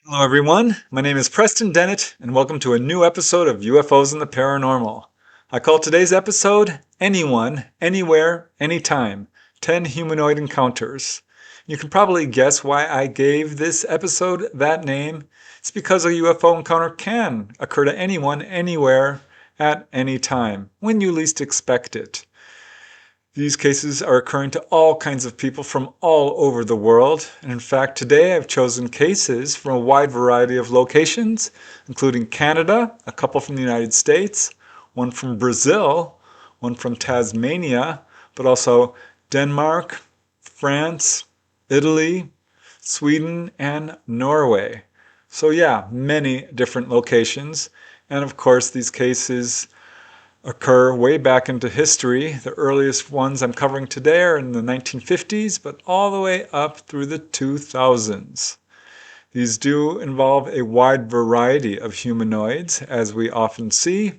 Hello, everyone. My name is Preston Dennett, and welcome to a new episode of UFOs and the Paranormal. I call today's episode Anyone, Anywhere, Anytime 10 Humanoid Encounters. You can probably guess why I gave this episode that name. It's because a UFO encounter can occur to anyone, anywhere, at any time, when you least expect it. These cases are occurring to all kinds of people from all over the world. And in fact, today I've chosen cases from a wide variety of locations, including Canada, a couple from the United States, one from Brazil, one from Tasmania, but also Denmark, France, Italy, Sweden, and Norway. So yeah, many different locations. And of course, these cases occur way back into history. The earliest ones I'm covering today are in the 1950s, but all the way up through the 2000s. These do involve a wide variety of humanoids, as we often see.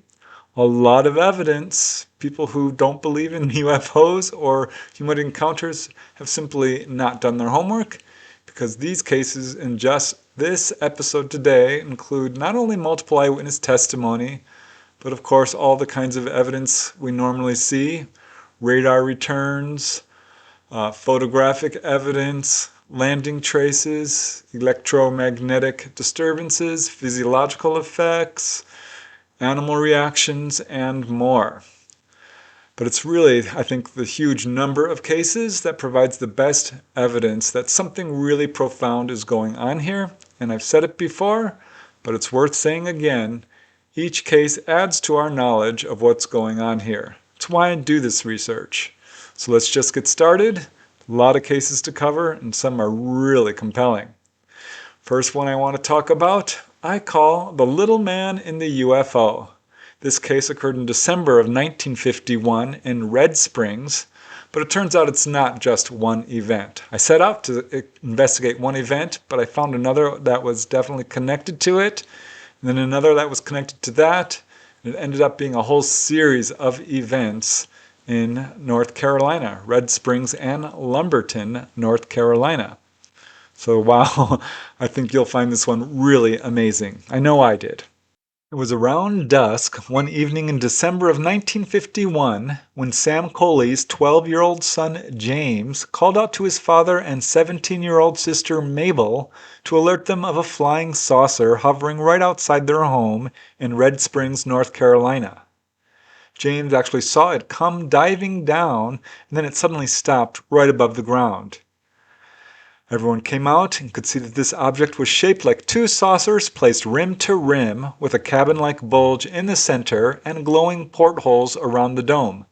A lot of evidence. People who don't believe in UFOs or humanoid encounters have simply not done their homework, because these cases in just this episode today include not only multiple eyewitness testimony, but of course, all the kinds of evidence we normally see: radar returns, photographic evidence, landing traces, electromagnetic disturbances, physiological effects, animal reactions, and more. But it's really, I think, the huge number of cases that provides the best evidence that something really profound is going on here. And I've said it before, but it's worth saying again. Each case adds to our knowledge of what's going on here. It's why I do this research. So let's just get started. A lot of cases to cover, and some are really compelling. First one I want to talk about, I call The Little Man in the UFO. This case occurred in December of 1951 in Red Springs, but it turns out it's not just one event. I set out to investigate one event, but I found another that was definitely connected to it, and then another that was connected to that. It ended up being a whole series of events in North Carolina, Red Springs and Lumberton, North Carolina. So wow, I think you'll find this one really amazing. I know I did. It was around dusk one evening in December of 1951 when Sam Coley's 12-year-old son James called out to his father and 17-year-old sister Mabel to alert them of a flying saucer hovering right outside their home in Red Springs, North Carolina. James actually saw it come diving down, and then it suddenly stopped right above the ground. Everyone came out and could see that this object was shaped like two saucers placed rim to rim, with a cabin-like bulge in the center and glowing portholes around the dome.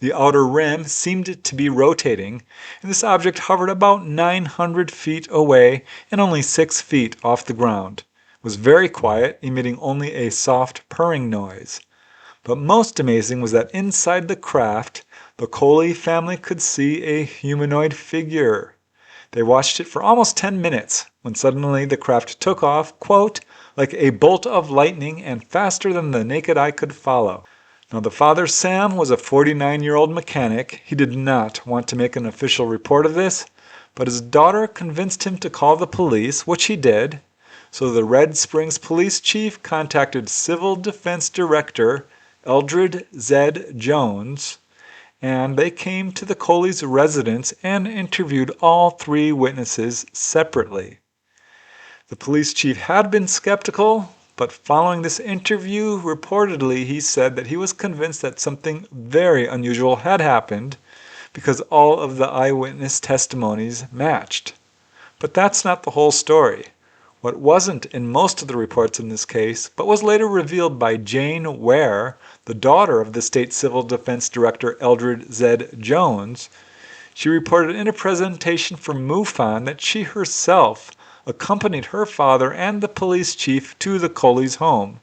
The outer rim seemed to be rotating, and this object hovered about 900 feet away and only 6 feet off the ground. It was very quiet, emitting only a soft purring noise. But most amazing was that inside the craft, the Coley family could see a humanoid figure. They watched it for almost 10 minutes when suddenly the craft took off, quote, like a bolt of lightning and faster than the naked eye could follow. Now, the father, Sam, was a 49-year-old mechanic. He did not want to make an official report of this, but his daughter convinced him to call the police, which he did. So the Red Springs police chief contacted Civil Defense Director Eldred Z. Jones, and they came to the Coley's residence and interviewed all three witnesses separately. The police chief had been skeptical, but following this interview, reportedly he said that he was convinced that something very unusual had happened because all of the eyewitness testimonies matched. But that's not the whole story. What wasn't in most of the reports in this case, but was later revealed by Jane Ware, the daughter of the state civil defense director Eldred Z. Jones, she reported in a presentation from MUFON that she herself accompanied her father and the police chief to the Coley's home.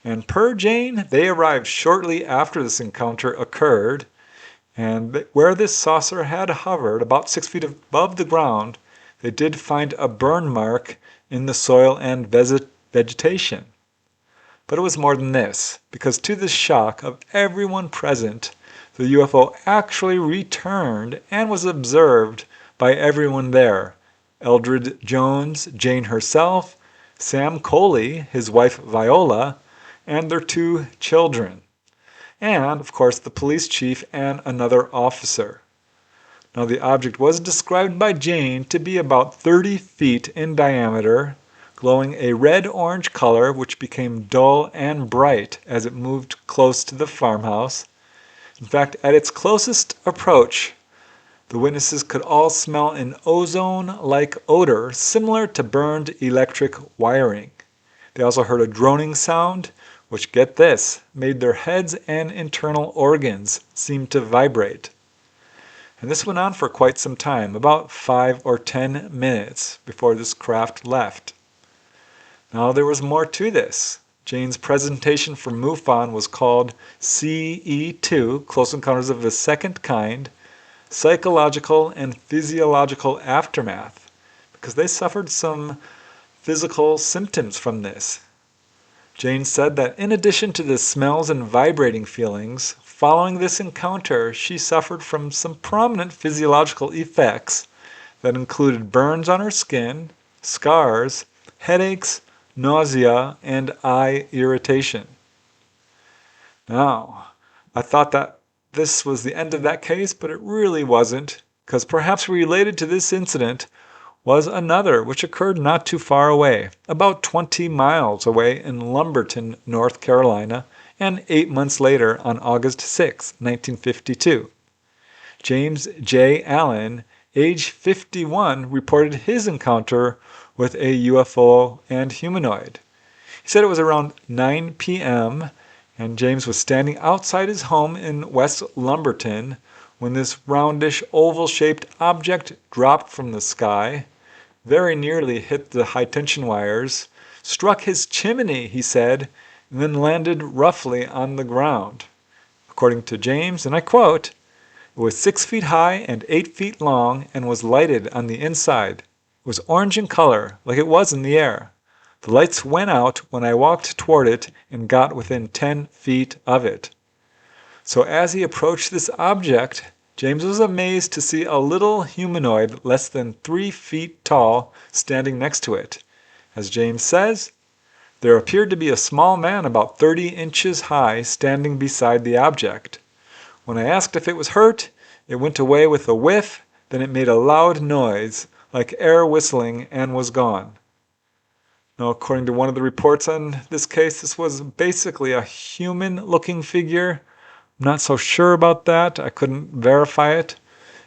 And per Jane, they arrived shortly after this encounter occurred, and where this saucer had hovered about 6 feet above the ground, they did find a burn mark in the soil and vegetation. But it was more than this, because to the shock of everyone present, the UFO actually returned and was observed by everyone there: Eldred Jones, Jane herself, Sam Coley, his wife Viola, and their 2 children. And, of course, the police chief and another officer. Now, the object was described by Jane to be about 30 feet in diameter, glowing a red-orange color which became dull and bright as it moved close to the farmhouse. In fact, at its closest approach, the witnesses could all smell an ozone-like odor similar to burned electric wiring. They also heard a droning sound, which, get this, made their heads and internal organs seem to vibrate. And this went on for quite some time, about 5 or 10 minutes before this craft left. Now there was more to this. Jane's presentation for MUFON was called CE2, Close Encounters of the Second Kind, Psychological and Physiological Aftermath, because they suffered some physical symptoms from this. Jane said that in addition to the smells and vibrating feelings, following this encounter, she suffered from some prominent physiological effects that included burns on her skin, scars, headaches, nausea, and eye irritation. Now, I thought that this was the end of that case, but it really wasn't, because perhaps related to this incident was another which occurred not too far away, about 20 miles away in Lumberton, North Carolina, and 8 months later on August 6, 1952. James J. Allen, age 51, reported his encounter with a UFO and humanoid. He said it was around 9 p.m., and James was standing outside his home in West Lumberton when this roundish, oval-shaped object dropped from the sky, very nearly hit the high-tension wires, struck his chimney, he said, and then landed roughly on the ground. According to James, and I quote, "It was 6 feet high and 8 feet long and was lighted on the inside. It was orange in color, like it was in the air. The lights went out when I walked toward it and got within 10 feet of it." So as he approached this object, James was amazed to see a little humanoid less than 3 feet tall standing next to it. As James says, there appeared to be a small man about 30 inches high standing beside the object. When I asked if it was hurt, it went away with a whiff, then it made a loud noise, like air whistling, and was gone. Now, according to one of the reports on this case, this was basically a human-looking figure. I'm not so sure about that. I couldn't verify it.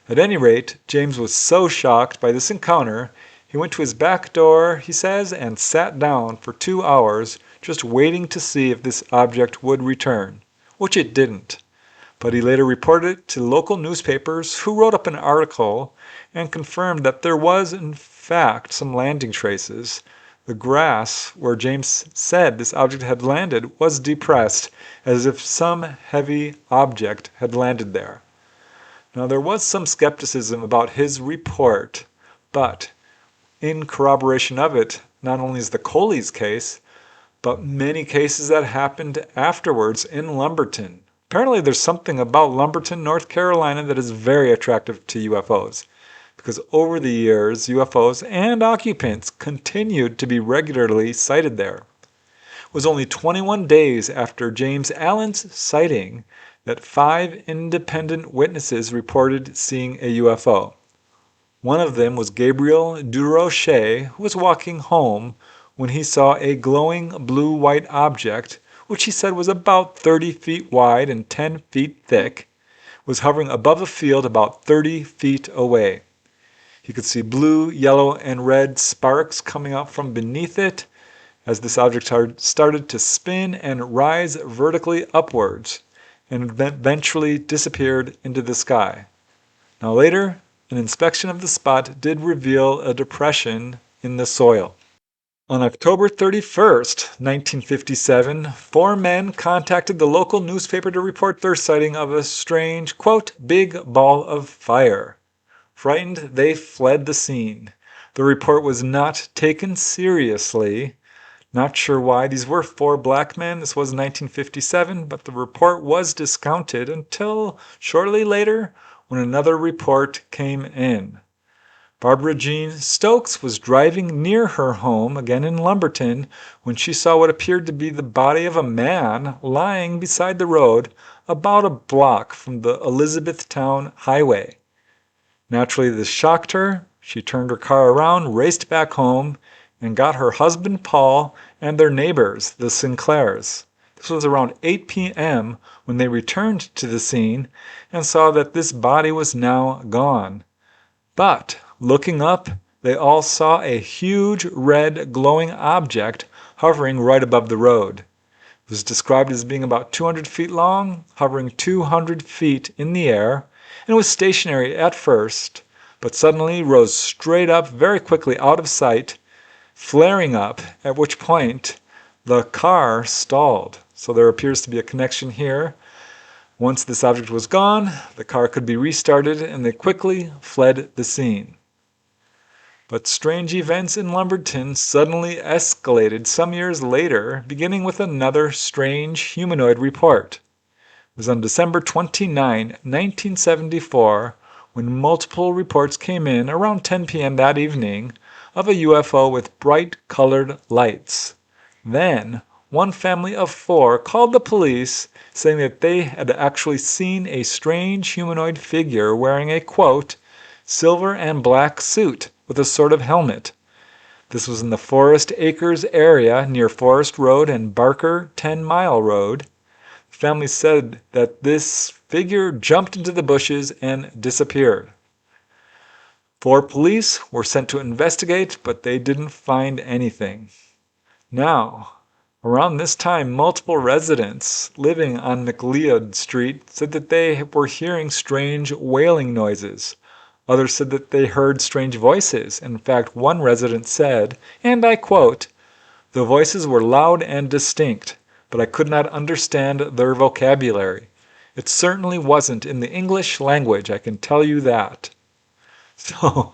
At any rate, James was so shocked by this encounter, he went to his back door, he says, and sat down for 2 hours, just waiting to see if this object would return, which it didn't. But he later reported it to local newspapers, who wrote up an article and confirmed that there was, in fact, some landing traces. The grass where James said this object had landed was depressed, as if some heavy object had landed there. Now, there was some skepticism about his report, but in corroboration of it, not only is the Coley's case, but many cases that happened afterwards in Lumberton. Apparently, there's something about Lumberton, North Carolina that is very attractive to UFOs, because over the years, UFOs and occupants continued to be regularly sighted there. It was only 21 days after James Allen's sighting that 5 independent witnesses reported seeing a UFO. One of them was Gabriel Durocher, who was walking home when he saw a glowing blue-white object, which he said was about 30 feet wide and 10 feet thick, was hovering above a field about 30 feet away. He could see blue, yellow, and red sparks coming out from beneath it as this object started to spin and rise vertically upwards and eventually disappeared into the sky. Now later, an inspection of the spot did reveal a depression in the soil. On October 31st, 1957, 4 men contacted the local newspaper to report their sighting of a strange, quote, big ball of fire. Frightened, they fled the scene. The report was not taken seriously. Not sure why. These were 4 black men. This was 1957, but the report was discounted until shortly later when another report came in. Barbara Jean Stokes was driving near her home, again in Lumberton, when she saw what appeared to be the body of a man lying beside the road about a block from the Elizabethtown Highway. Naturally, this shocked her. She turned her car around, raced back home, and got her husband Paul and their neighbors, the Sinclairs. This was around 8 p.m. when they returned to the scene and saw that this body was now gone. But looking up, they all saw a huge red glowing object hovering right above the road. It was described as being about 200 feet long, hovering 200 feet in the air, and was stationary at first, but suddenly rose straight up very quickly out of sight, flaring up, at which point the car stalled. So there appears to be a connection here. Once this object was gone, the car could be restarted and they quickly fled the scene. But strange events in Lumberton suddenly escalated some years later, beginning with another strange humanoid report. It was on December 29, 1974, when multiple reports came in around 10 p.m. that evening of a UFO with bright colored lights. Then, one family of 4 called the police saying that they had actually seen a strange humanoid figure wearing a, quote, silver and black suit with a sort of helmet. This was in the Forest Acres area near Forest Road and Barker 10 Mile Road. The family said that this figure jumped into the bushes and disappeared. 4 police were sent to investigate, but they didn't find anything. Now, around this time, multiple residents living on McLeod Street said that they were hearing strange wailing noises. Others said that they heard strange voices. In fact, one resident said, and I quote, "The voices were loud and distinct, but I could not understand their vocabulary. It certainly wasn't in the English language, I can tell you that." So,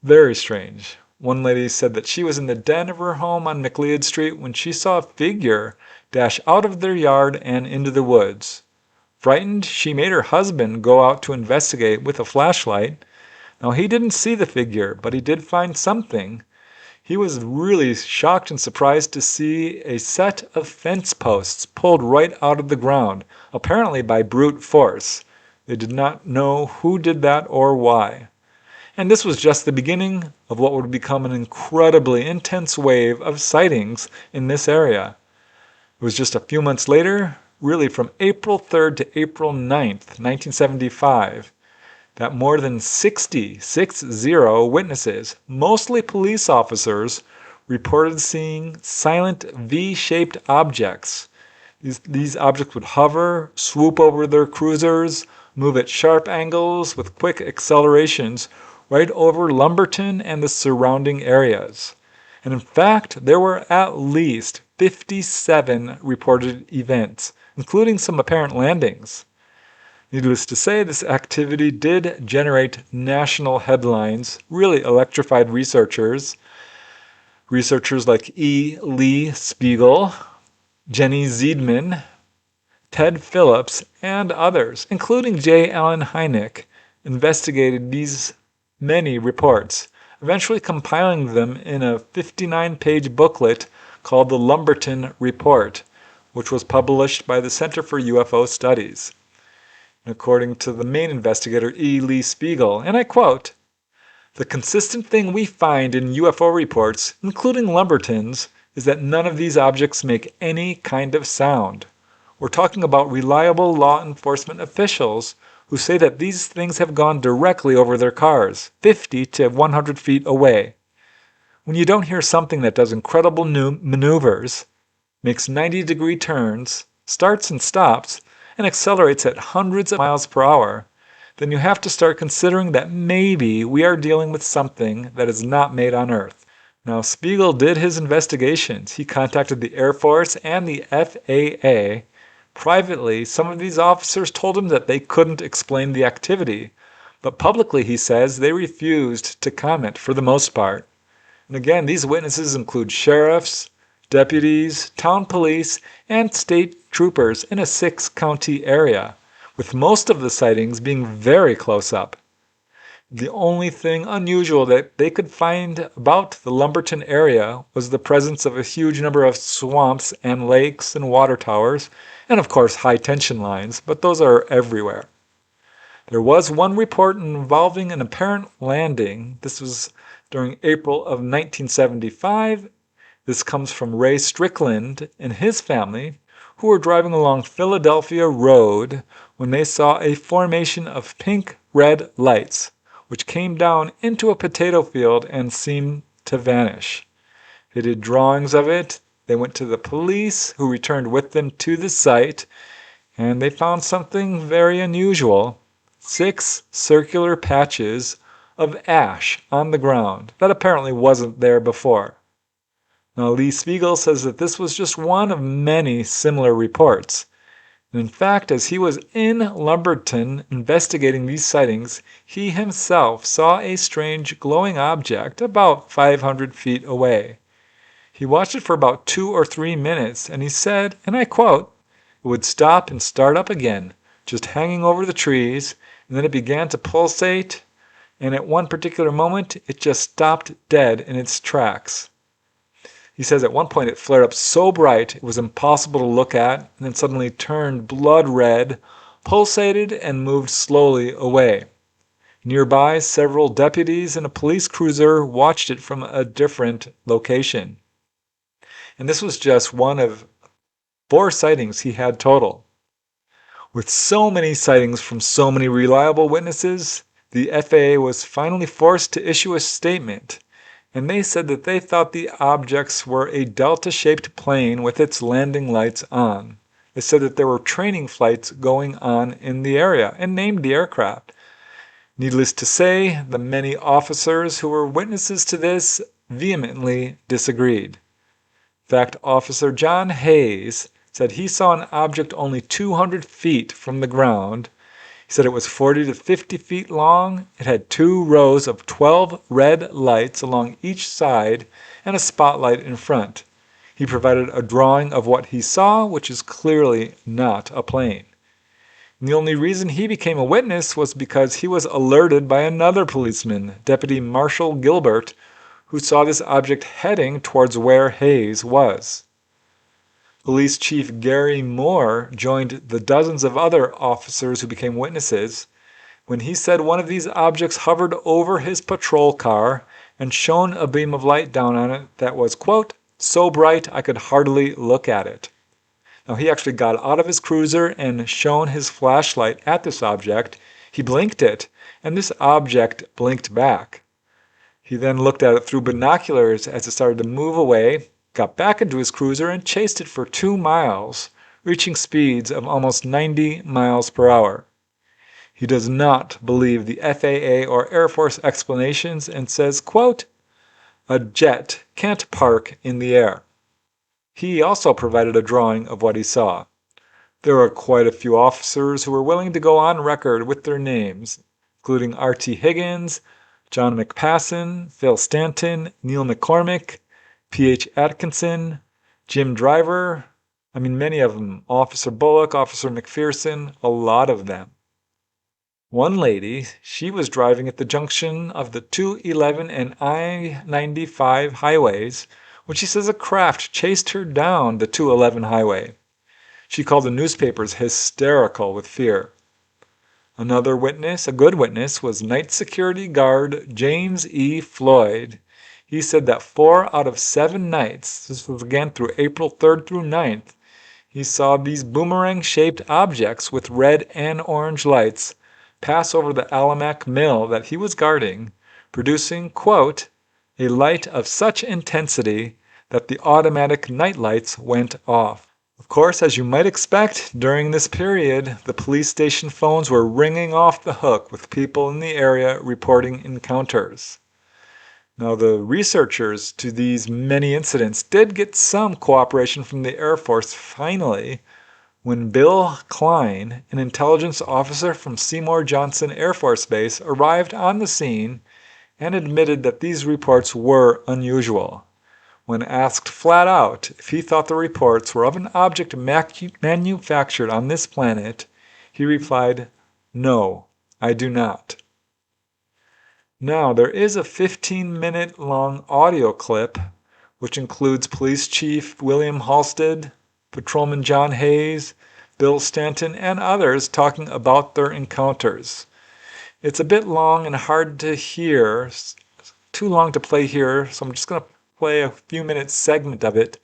very strange. One lady said that she was in the den of her home on McLeod Street when she saw a figure dash out of their yard and into the woods. Frightened, she made her husband go out to investigate with a flashlight. Now, he didn't see the figure, but he did find something. He was really shocked and surprised to see a set of fence posts pulled right out of the ground, apparently by brute force. They did not know who did that or why. And this was just the beginning of what would become an incredibly intense wave of sightings in this area. It was just a few months later, really from April 3rd to April 9th, 1975, that more than 60 witnesses, mostly police officers, reported seeing silent V-shaped objects. These objects would hover, swoop over their cruisers, move at sharp angles with quick accelerations right over Lumberton and the surrounding areas. And in fact, there were at least 57 reported events, including some apparent landings. Needless to say, this activity did generate national headlines, really electrified researchers. Researchers like E. Lee Spiegel, Jenny Zeidman, Ted Phillips, and others, including J. Allen Hynek, investigated these many reports, eventually compiling them in a 59-page booklet called the Lumberton Report, which was published by the Center for UFO Studies. According to the main investigator, E. Lee Spiegel, and I quote, "The consistent thing we find in UFO reports, including Lumberton's, is that none of these objects make any kind of sound. We're talking about reliable law enforcement officials who say that these things have gone directly over their cars, 50 to 100 feet away. When you don't hear something that does incredible maneuvers, makes 90-degree turns, starts and stops, and accelerates at hundreds of miles per hour, then you have to start considering that maybe we are dealing with something that is not made on Earth." Now, Spiegel did his investigations. He contacted the Air Force and the FAA. Privately, some of these officers told him that they couldn't explain the activity, but publicly, he says, they refused to comment for the most part. And again, these witnesses include sheriffs, deputies, town police, and state troopers in a 6-county area, with most of the sightings being very close up. The only thing unusual that they could find about the Lumberton area was the presence of a huge number of swamps and lakes and water towers, and of course high tension lines, but those are everywhere. There was one report involving an apparent landing. This was during April of 1975. This comes from Ray Strickland and his family, who were driving along Philadelphia Road when they saw a formation of pink-red lights, which came down into a potato field and seemed to vanish. They did drawings of it. They went to the police, who returned with them to the site, and they found something very unusual. 6 circular patches of ash on the ground that apparently wasn't there before. Now, Lee Spiegel says that this was just one of many similar reports. And in fact, as he was in Lumberton investigating these sightings, he himself saw a strange glowing object about 500 feet away. He watched it for about 2 or 3 minutes, and he said, and I quote, "It would stop and start up again, just hanging over the trees, and then it began to pulsate, and at one particular moment, it just stopped dead in its tracks." He says at one point it flared up so bright it was impossible to look at, and then suddenly turned blood red, pulsated, and moved slowly away. Nearby, several deputies and a police cruiser watched it from a different location. And this was just one of 4 sightings he had total. With so many sightings from so many reliable witnesses, the FAA was finally forced to issue a statement, and they said that they thought the objects were a delta-shaped plane with its landing lights on. They said that there were training flights going on in the area and named the aircraft. Needless to say, the many officers who were witnesses to this vehemently disagreed. In fact, Officer John Hayes said he saw an object only 200 feet from the ground. He said it was 40 to 50 feet long. It had 2 rows of 12 red lights along each side and a spotlight in front. He provided a drawing of what he saw, which is clearly not a plane. And the only reason he became a witness was because he was alerted by another policeman, Deputy Marshal Gilbert, who saw this object heading towards where Hayes was. Police Chief Gary Moore joined the dozens of other officers who became witnesses when he said one of these objects hovered over his patrol car and shone a beam of light down on it that was, quote, "so bright I could hardly look at it." Now, he actually got out of his cruiser and shone his flashlight at this object. He blinked it, and this object blinked back. He then looked at it through binoculars as it started to move away, got back into his cruiser, and chased it for 2 miles, reaching speeds of almost 90 miles per hour. He does not believe the FAA or Air Force explanations and says, quote, "A jet can't park in the air." He also provided a drawing of what he saw. There were quite a few officers who were willing to go on record with their names, including R.T. Higgins, John McPasson, Phil Stanton, Neil McCormick, P.H. Atkinson, Jim Driver, many of them, Officer Bullock, Officer McPherson, a lot of them. One lady, she was driving at the junction of the 211 and I-95 highways when she says a craft chased her down the 211 highway. She called the newspapers hysterical with fear. Another witness, a good witness, was night security guard James E. Floyd. He said that 4 out of 7 nights, this was again through April 3rd through 9th, he saw these boomerang-shaped objects with red and orange lights pass over the Alamac mill that he was guarding, producing, quote, "a light of such intensity that the automatic night lights went off." Of course, as you might expect, during this period, the police station phones were ringing off the hook with people in the area reporting encounters. Now, the researchers to these many incidents did get some cooperation from the Air Force finally when Bill Klein, an intelligence officer from Seymour Johnson Air Force Base, arrived on the scene and admitted that these reports were unusual. When asked flat out if he thought the reports were of an object manufactured on this planet, he replied, "No, I do not." Now, there is a 15-minute long audio clip which includes Police Chief William Halstead, Patrolman John Hayes, Bill Stanton, and others talking about their encounters. It's a bit long and hard to hear, too long to play here, so I'm just going to play a few minute segment of it,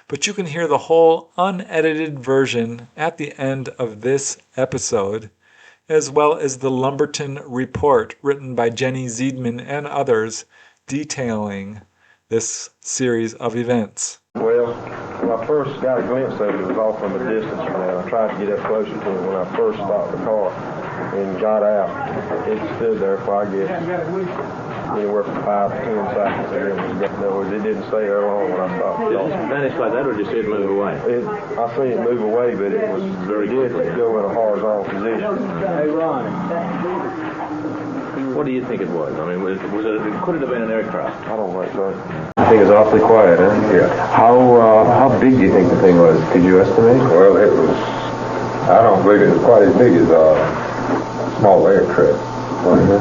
but you can hear the whole unedited version at the end of this episode, as well as the Lumberton report written by Jenny Zeidman and others detailing this series of events. Well, when I first got a glimpse of it, it was off from a distance from there. I tried to get up closer to it when I first stopped the car and got out. It stood there for, I guess, anywhere from 5 to 10 seconds. And it didn't stay there long when I stopped. Did it vanish like that, or did you see it move away? I seen it move away, but it was very good to go in a horizontal position. Hey, Ron. What do you think it was? I mean, could it have been an aircraft? I don't think so. I think it's awfully quiet, huh? Yeah. How big do you think the thing was? Could you estimate? Well, it was, I don't believe it was quite as big as a small aircraft.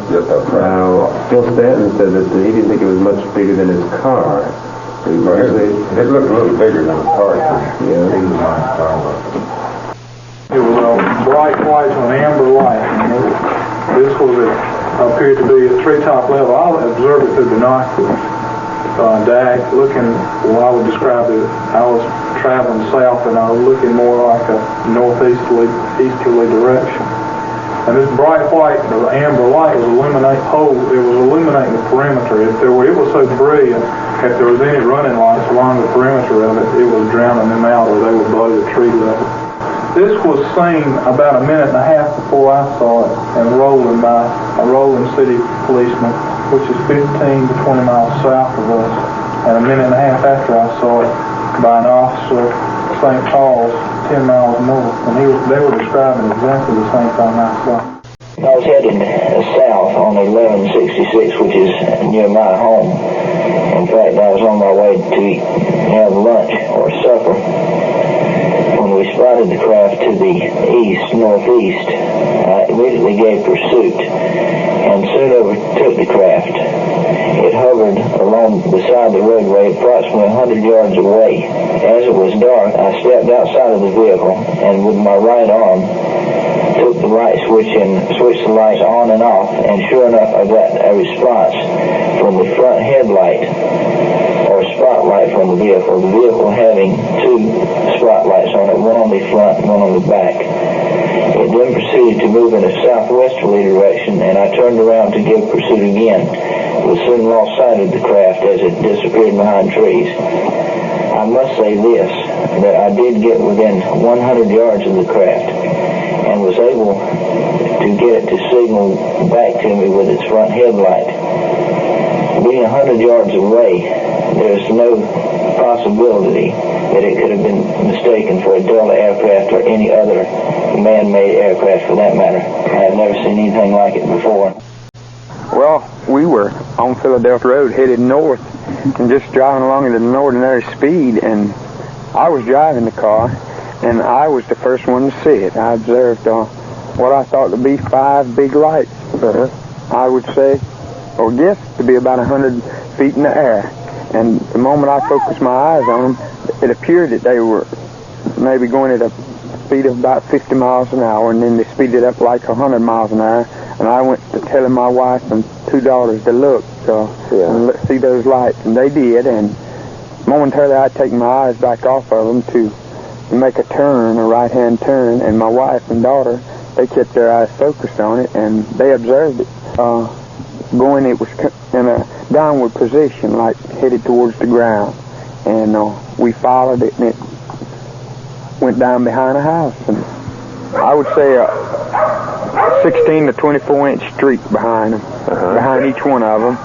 Just up front. Now, Phil Stanton said that he didn't think it was much bigger than his car. It looked a little bigger than a car. Yeah. It was a bright white and amber light. This appeared to be at treetop level. I observed it through binoculars. Looking, well, I would describe it, I was traveling south and I was looking more like a northeasterly direction. And this bright white, the amber light was illuminating the perimeter. It was so brilliant, if there was any running lights along the perimeter of it, it was drowning them out or they would blow the tree level. This was seen about a minute and a half before I saw it, and rolling by a rolling city policeman, which is 15 to 20 miles south of us, and a minute and a half after I saw it by an officer of St. Paul's 10 miles north, and they were describing exactly the same thing I saw. I was heading south on 1166, which is near my home. In fact, I was on my way to have lunch or supper when we spotted the craft to the northeast. I immediately gave pursuit and soon overtook the craft. It hovered along beside the roadway approximately 100 yards away. As it was dark, I stepped outside of the vehicle and with my right arm took the light switch and switched the lights on and off, and sure enough I got a response from the front headlight or spotlight from the vehicle having two spotlights on it, one on the front and one on the back. It then proceeded to move in a southwesterly direction, and I turned around to give pursuit again, but soon lost sight of the craft as it disappeared behind trees. I must say this, that I did get within 100 yards of the craft and was able to get it to signal back to me with its front headlight. Being 100 yards away, there's no possibility that it could have been mistaken for a Delta aircraft or any other man-made aircraft for that matter. I have never seen anything like it before. Well, we were on Philadelphia Road headed north and just driving along at an ordinary speed, and I was driving the car and I was the first one to see it. I observed what I thought to be 5 big lights. I would say, or guess, to be about 100 feet in the air. And the moment I focused my eyes on them, it appeared that they were maybe going at a speed of about 50 miles an hour, and then they speeded up like 100 miles an hour. And I went to telling my wife and 2 daughters to look and see those lights, and they did. And momentarily I'd taken my eyes back off of them to make a turn, a right-hand turn, and my wife and daughter, they kept their eyes focused on it, and they observed it going. It was in a downward position, like headed towards the ground, and we followed it, and it went down behind a house, and I would say a 16 to 24 inch streak behind them, behind each one of them.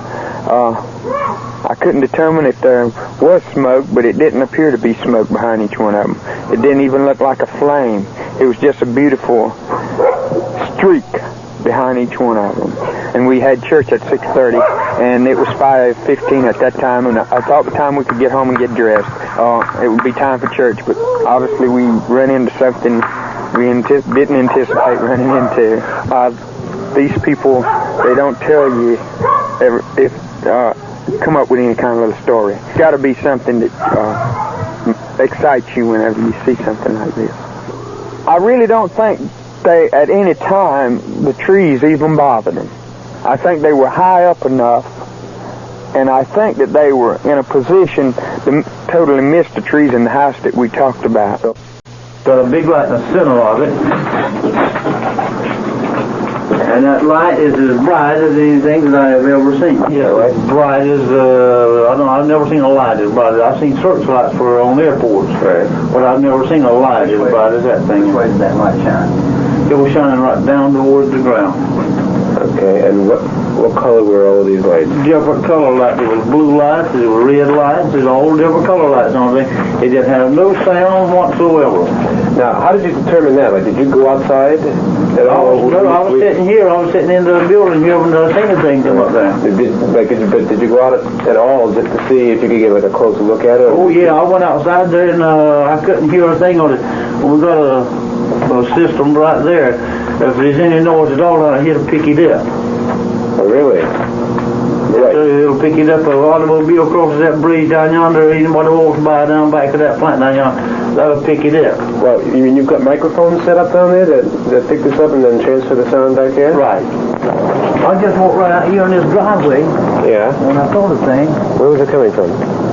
I couldn't determine if there was smoke, but it didn't appear to be smoke behind each one of them. It didn't even look like a flame. It was just a beautiful streak behind each one of them. And we had church at 6:30, and it was 5:15 at that time, and I thought the time we could get home and get dressed, it would be time for church, but obviously we ran into something we didn't anticipate running into. These people, they don't tell you come up with any kind of little story. It's got to be something that excites you whenever you see something like this. I really don't think they, at any time, the trees even bothered them. I think they were high up enough, and I think that they were in a position to totally miss the trees in the house that we talked about. Got a big light in the center of it. And that light is as bright as anything that I have ever seen. Yeah, as bright as, I've never seen a light as bright as, I've seen searchlights on airports. Right. But I've never seen a light as bright as that thing. Where did that light shine? It was shining right down towards the ground. Okay, and what color were all of these lights? Different color lights. There was blue lights, there were red lights, there's all different color lights on it. It didn't have no sound whatsoever. Now, how did you determine that? Like, did you go outside at all? No, I was sitting here. I was sitting in the building here when I seen the thing come up there. Did you go out at all just to see if you could get like a closer look at it? Oh yeah, I went outside there and I couldn't hear a thing on it. We got a system right there. If there's any noise at all, I hear to pick it up. Oh, really? Right. So it'll pick it up. An automobile crosses that bridge down yonder. Anybody walks by down back of that plant down yonder, that'll pick it up. Well, you mean you've got microphones set up down there that pick this up and then transfer the sound back here? Right. I just walked right out here in this driveway. Yeah. When I saw the thing. Where was it coming from?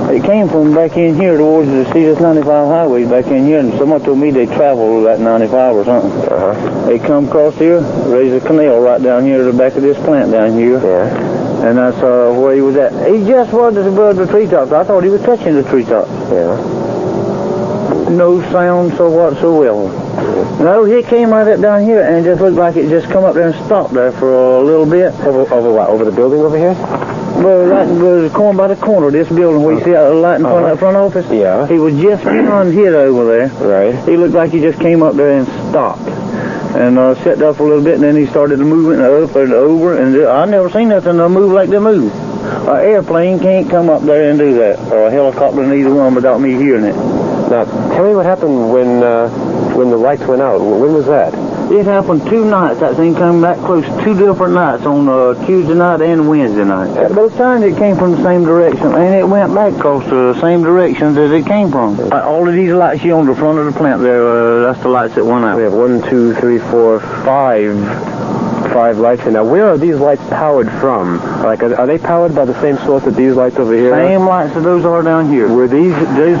It came from back in here towards the CS-95 highway back in here, and someone told me they traveled that 95 or something. Uh-huh. They come across here, raised a canal right down here to the back of this plant down here. Yeah. And that's where he was at. He just was above the treetops. I thought he was touching the treetops. Yeah. No sound whatsoever. No, he came right up down here and it just looked like it just come up there and stopped there for a little bit. Over what? Over the building over here? Well, right was going by the corner of this building where you see that light in front of that front office. Yeah. He was just beyond here over there. Right. He looked like he just came up there and stopped. And sat there for a little bit, and then he started moving up and over, and I never seen nothing move like they move. An airplane can't come up there and do that, or a helicopter, neither one, without me hearing it. Now, tell me what happened when the lights went out. When was that? It happened 2 nights. That thing came back close 2 different nights, on Tuesday night and Wednesday night. Both times it came from the same direction, and it went back across the same direction that it came from. All of these lights here on the front of the plant there, that's the lights that went out. We have 1, 2, 3, 4, 5 lights here. Now, where are these lights powered from? Like, are they powered by the same source that these lights over here Same lights that those are down here. Were these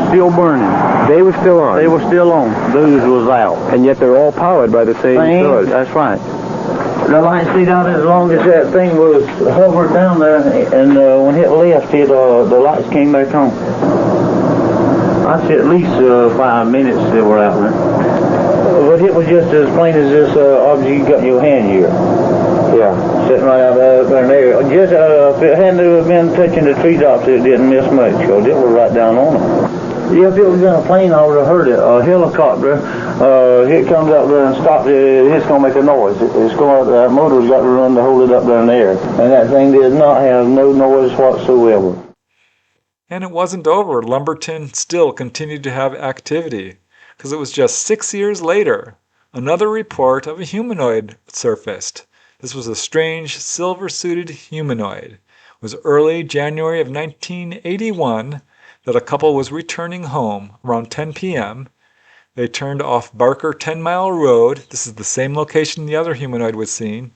still burning? They were still on? They were still on. Those was out. And yet they're all powered by the same source? That's right. The light stayed out as long as that thing was hovered down there, and when it left, the lights came back on. I'd say at least 5 minutes they were out there. But it was just as plain as this object you got in your hand here. Yeah. Sitting right out there. Just if it hadn't been touching the treetops, it didn't miss much, because it was right down on them. Yeah, if it was in a plane, I would have heard it. A helicopter, it comes up there and stops, it's going to make a noise. It's going, that motor's got to run to hold it up there in the air. And that thing did not have no noise whatsoever. And it wasn't over. Lumberton still continued to have activity, because it was just 6 years later, another report of a humanoid surfaced. This was a strange silver-suited humanoid. It was early January of 1981 that a couple was returning home around 10 p.m. They turned off Barker 10 Mile Road. This is the same location the other humanoid was seen.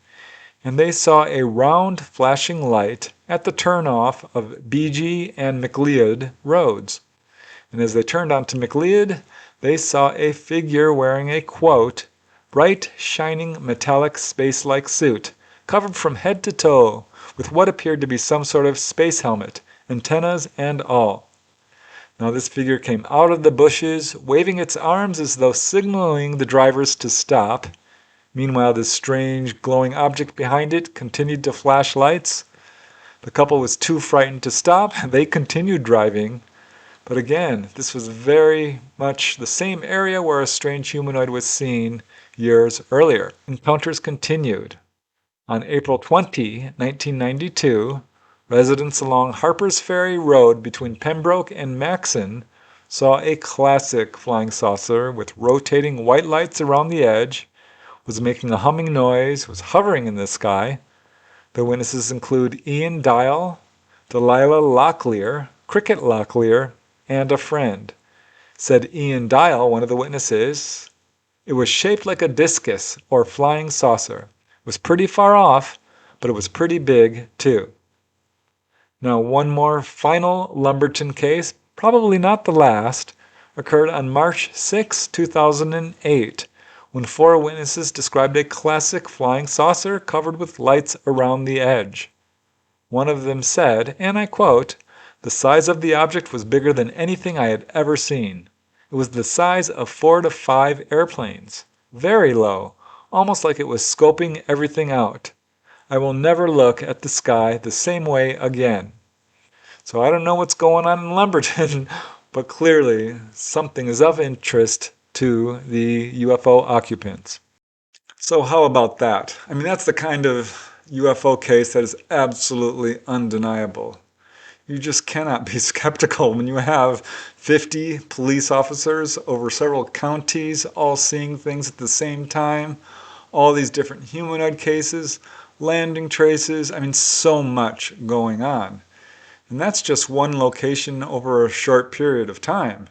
And they saw a round flashing light at the turnoff of BG and McLeod roads. And as they turned onto McLeod, they saw a figure wearing a, quote, bright, shining, metallic, space-like suit, covered from head to toe, with what appeared to be some sort of space helmet, antennas and all. Now this figure came out of the bushes, waving its arms as though signaling the drivers to stop. Meanwhile, this strange, glowing object behind it continued to flash lights. The couple was too frightened to stop. They continued driving. But again, this was very much the same area where a strange humanoid was seen years earlier. Encounters continued. On April 20, 1992, residents along Harper's Ferry Road between Pembroke and Maxon saw a classic flying saucer with rotating white lights around the edge, was making a humming noise, was hovering in the sky. The witnesses include Ian Dial, Delilah Locklear, Cricket Locklear, and a friend. Said Ian Dial, one of the witnesses, "It was shaped like a discus or flying saucer. It was pretty far off, but it was pretty big too." Now one more final Lumberton case, probably not the last, occurred on March 6, 2008, when 4 witnesses described a classic flying saucer covered with lights around the edge. One of them said, and I quote, "The size of the object was bigger than anything I had ever seen. It was the size of 4 to 5 airplanes. Very low, almost like it was scoping everything out. I will never look at the sky the same way again." So I don't know what's going on in Lumberton, but clearly something is of interest to the UFO occupants. So how about that? I mean, that's the kind of UFO case that is absolutely undeniable. You just cannot be skeptical when you have 50 police officers over several counties all seeing things at the same time, all these different humanoid cases, landing traces, I mean, so much going on. And that's just one location over a short period of time.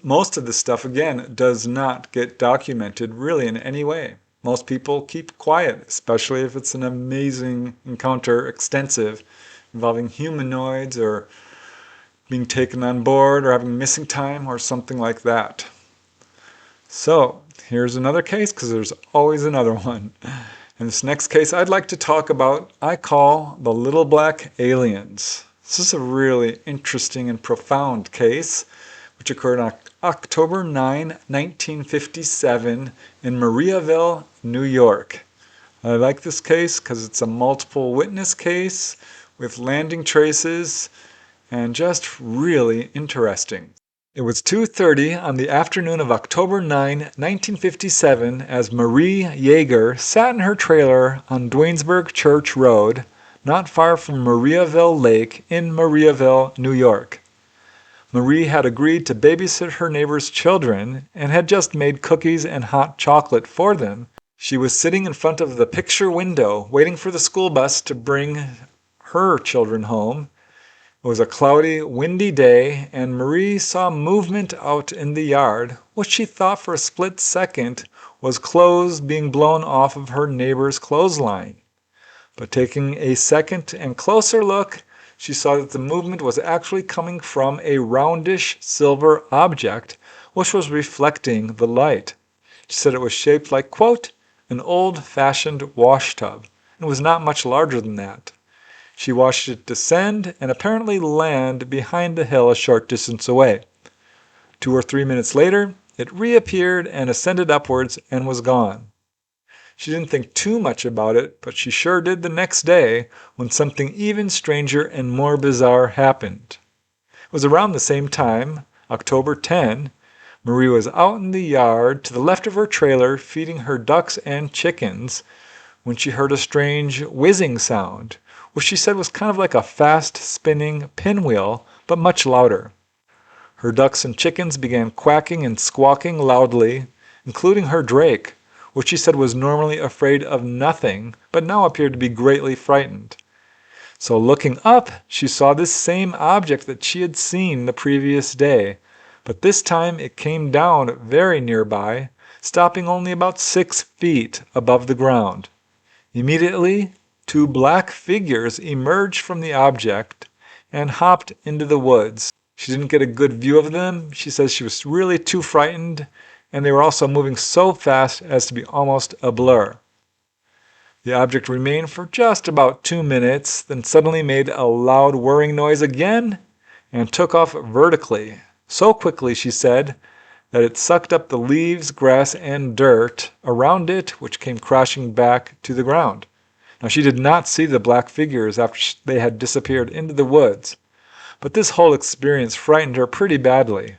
Most of this stuff, again, does not get documented really in any way. Most people keep quiet, especially if it's an amazing encounter, extensive, involving humanoids or being taken on board or having missing time or something like that. So here's another case, because there's always another one. And this next case I'd like to talk about, I call the Little Black Aliens. This is a really interesting and profound case, which occurred on October 9, 1957 in Mariaville, New York. I like this case because it's a multiple witness case with landing traces and just really interesting. It was 2:30 on the afternoon of October 9, 1957, as Marie Yeager sat in her trailer on Dwaynesburg Church Road, not far from Mariaville Lake in Mariaville, New York. Marie had agreed to babysit her neighbor's children and had just made cookies and hot chocolate for them. She was sitting in front of the picture window waiting for the school bus to bring her children home. It was a cloudy, windy day, and Marie saw movement out in the yard, which she thought for a split second was clothes being blown off of her neighbor's clothesline. But taking a second and closer look, she saw that the movement was actually coming from a roundish silver object, which was reflecting the light. She said it was shaped like, quote, an old-fashioned washtub, and was not much larger than that. She watched it descend and apparently land behind the hill a short distance away. 2 or 3 minutes later, it reappeared and ascended upwards and was gone. She didn't think too much about it, but she sure did the next day when something even stranger and more bizarre happened. It was around the same time, October 10, Marie was out in the yard to the left of her trailer feeding her ducks and chickens when she heard a strange whizzing sound, which she said was kind of like a fast spinning pinwheel, but much louder. Her ducks and chickens began quacking and squawking loudly, including her drake, which she said was normally afraid of nothing, but now appeared to be greatly frightened. So looking up, she saw this same object that she had seen the previous day, but this time it came down very nearby, stopping only about 6 feet above the ground. Immediately, 2 black figures emerged from the object and hopped into the woods. She didn't get a good view of them. She says she was really too frightened, and they were also moving so fast as to be almost a blur. The object remained for just about 2 minutes, then suddenly made a loud whirring noise again and took off vertically, so quickly, she said, that it sucked up the leaves, grass, and dirt around it, which came crashing back to the ground. Now, she did not see the black figures after they had disappeared into the woods, but this whole experience frightened her pretty badly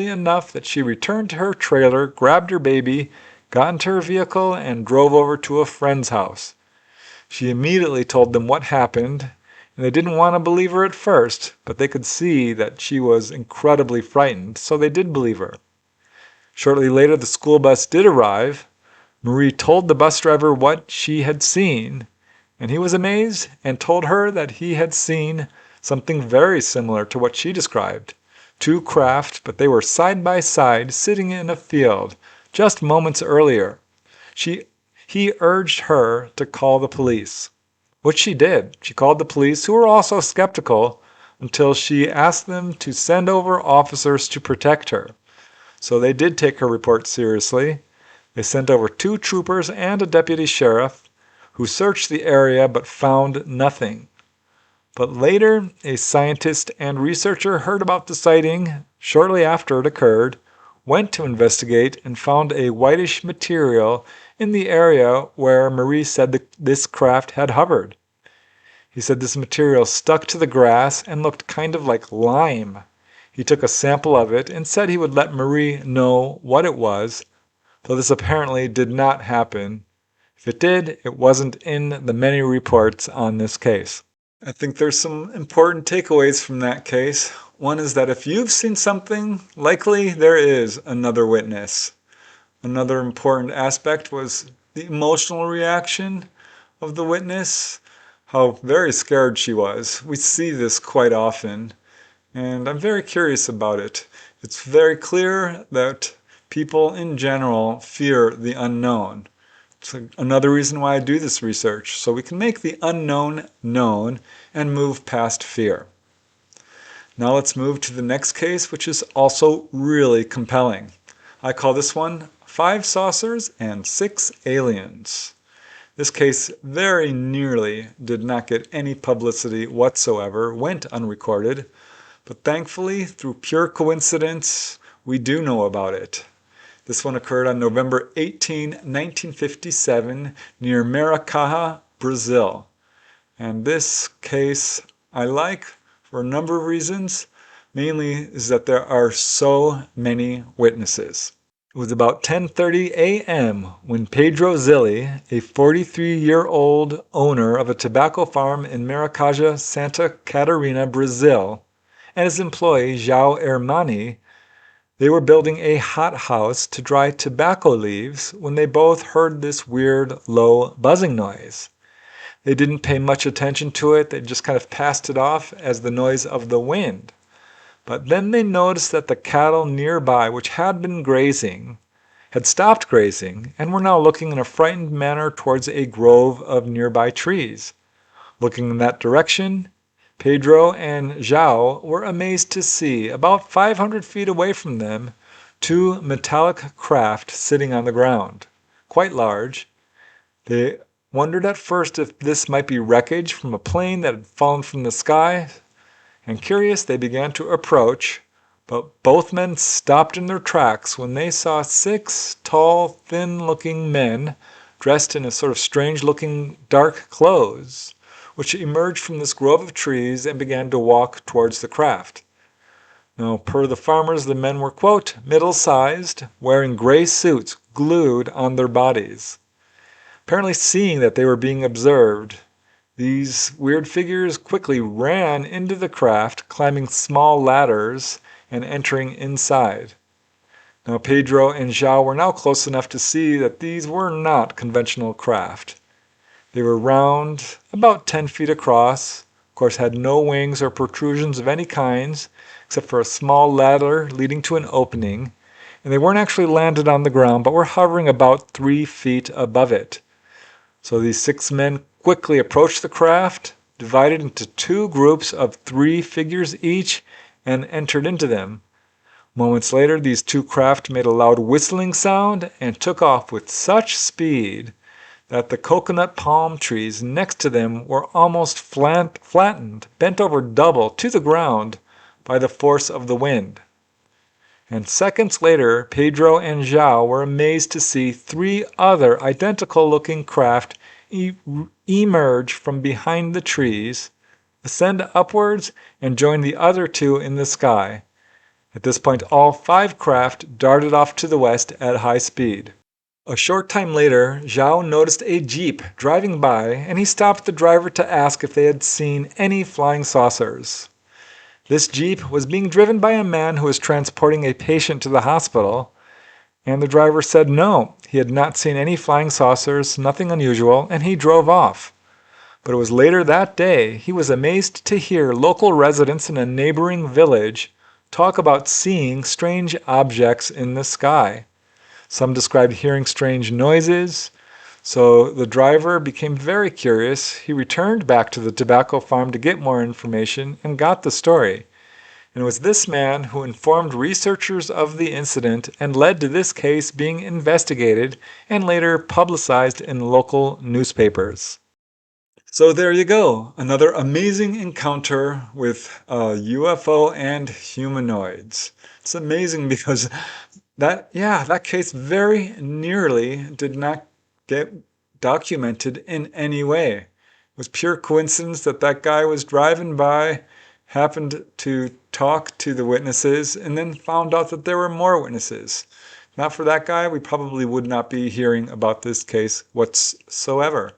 enough that she returned to her trailer, grabbed her baby, got into her vehicle, and drove over to a friend's house. She immediately told them what happened, and they didn't want to believe her at first, but they could see that she was incredibly frightened, so they did believe her. Shortly later, the school bus did arrive. Marie told the bus driver what she had seen, and he was amazed and told her that he had seen something very similar to what she described. 2 craft, but they were side by side sitting in a field just moments earlier. He urged her to call the police, which she did. She called the police, who were also skeptical, until she asked them to send over officers to protect her. So they did take her report seriously. They sent over 2 troopers and a deputy sheriff, who searched the area but found nothing. But later, a scientist and researcher heard about the sighting shortly after it occurred, went to investigate, and found a whitish material in the area where Marie said this craft had hovered. He said this material stuck to the grass and looked kind of like lime. He took a sample of it and said he would let Marie know what it was, though this apparently did not happen. If it did, it wasn't in the many reports on this case. I think there's some important takeaways from that case. One is that if you've seen something, likely there is another witness. Another important aspect was the emotional reaction of the witness, how very scared she was. We see this quite often, and I'm very curious about it. It's very clear that people in general fear the unknown. It's another reason why I do this research, so we can make the unknown known and move past fear. Now let's move to the next case, which is also really compelling. I call this one 5 Saucers and 6 Aliens. This case very nearly did not get any publicity whatsoever, went unrecorded, but thankfully, through pure coincidence, we do know about it. This one occurred on November 18, 1957, near Mariaville, Brazil. And this case I like for a number of reasons. Mainly is that there are so many witnesses. It was about 10:30 a.m. when Pedro Zilli, a 43-year-old owner of a tobacco farm in Maricaja, Santa Catarina, Brazil, and his employee João Hermani, they were building a hothouse to dry tobacco leaves when they both heard this weird, low buzzing noise. They didn't pay much attention to it. They just kind of passed it off as the noise of the wind. But then they noticed that the cattle nearby, which had been grazing, had stopped grazing and were now looking in a frightened manner towards a grove of nearby trees. Looking in that direction, Pedro and João were amazed to see, about 500 feet away from them, 2 metallic craft sitting on the ground, quite large. They wondered at first if this might be wreckage from a plane that had fallen from the sky, and curious they began to approach, but both men stopped in their tracks when they saw 6 tall, thin-looking men dressed in a sort of strange-looking dark clothes, which emerged from this grove of trees and began to walk towards the craft. Now, per the farmers, the men were, quote, middle-sized, wearing gray suits glued on their bodies. Apparently seeing that they were being observed, these weird figures quickly ran into the craft, climbing small ladders and entering inside. Now, Pedro and João were now close enough to see that these were not conventional craft. They were round, about 10 feet across, of course had no wings or protrusions of any kinds, except for a small ladder leading to an opening, and they weren't actually landed on the ground, but were hovering about 3 feet above it. So these 6 men quickly approached the craft, divided into 2 groups of 3 figures each, and entered into them. Moments later, these 2 craft made a loud whistling sound and took off with such speed that the coconut palm trees next to them were almost flattened, bent over double to the ground by the force of the wind. And seconds later, Pedro and João were amazed to see 3 other identical-looking craft emerge from behind the trees, ascend upwards, and join the other 2 in the sky. At this point, all 5 craft darted off to the west at high speed. A short time later, João noticed a jeep driving by, and he stopped the driver to ask if they had seen any flying saucers. This jeep was being driven by a man who was transporting a patient to the hospital, and the driver said no, he had not seen any flying saucers, nothing unusual, and he drove off. But it was later that day he was amazed to hear local residents in a neighboring village talk about seeing strange objects in the sky. Some described hearing strange noises. So the driver became very curious. He returned back to the tobacco farm to get more information and got the story. And it was this man who informed researchers of the incident and led to this case being investigated and later publicized in local newspapers. So there you go, another amazing encounter with UFO and humanoids. It's amazing because that case very nearly did not get documented in any way. It was pure coincidence that that guy was driving by, happened to talk to the witnesses, and then found out that there were more witnesses. Not for that guy, we probably would not be hearing about this case whatsoever,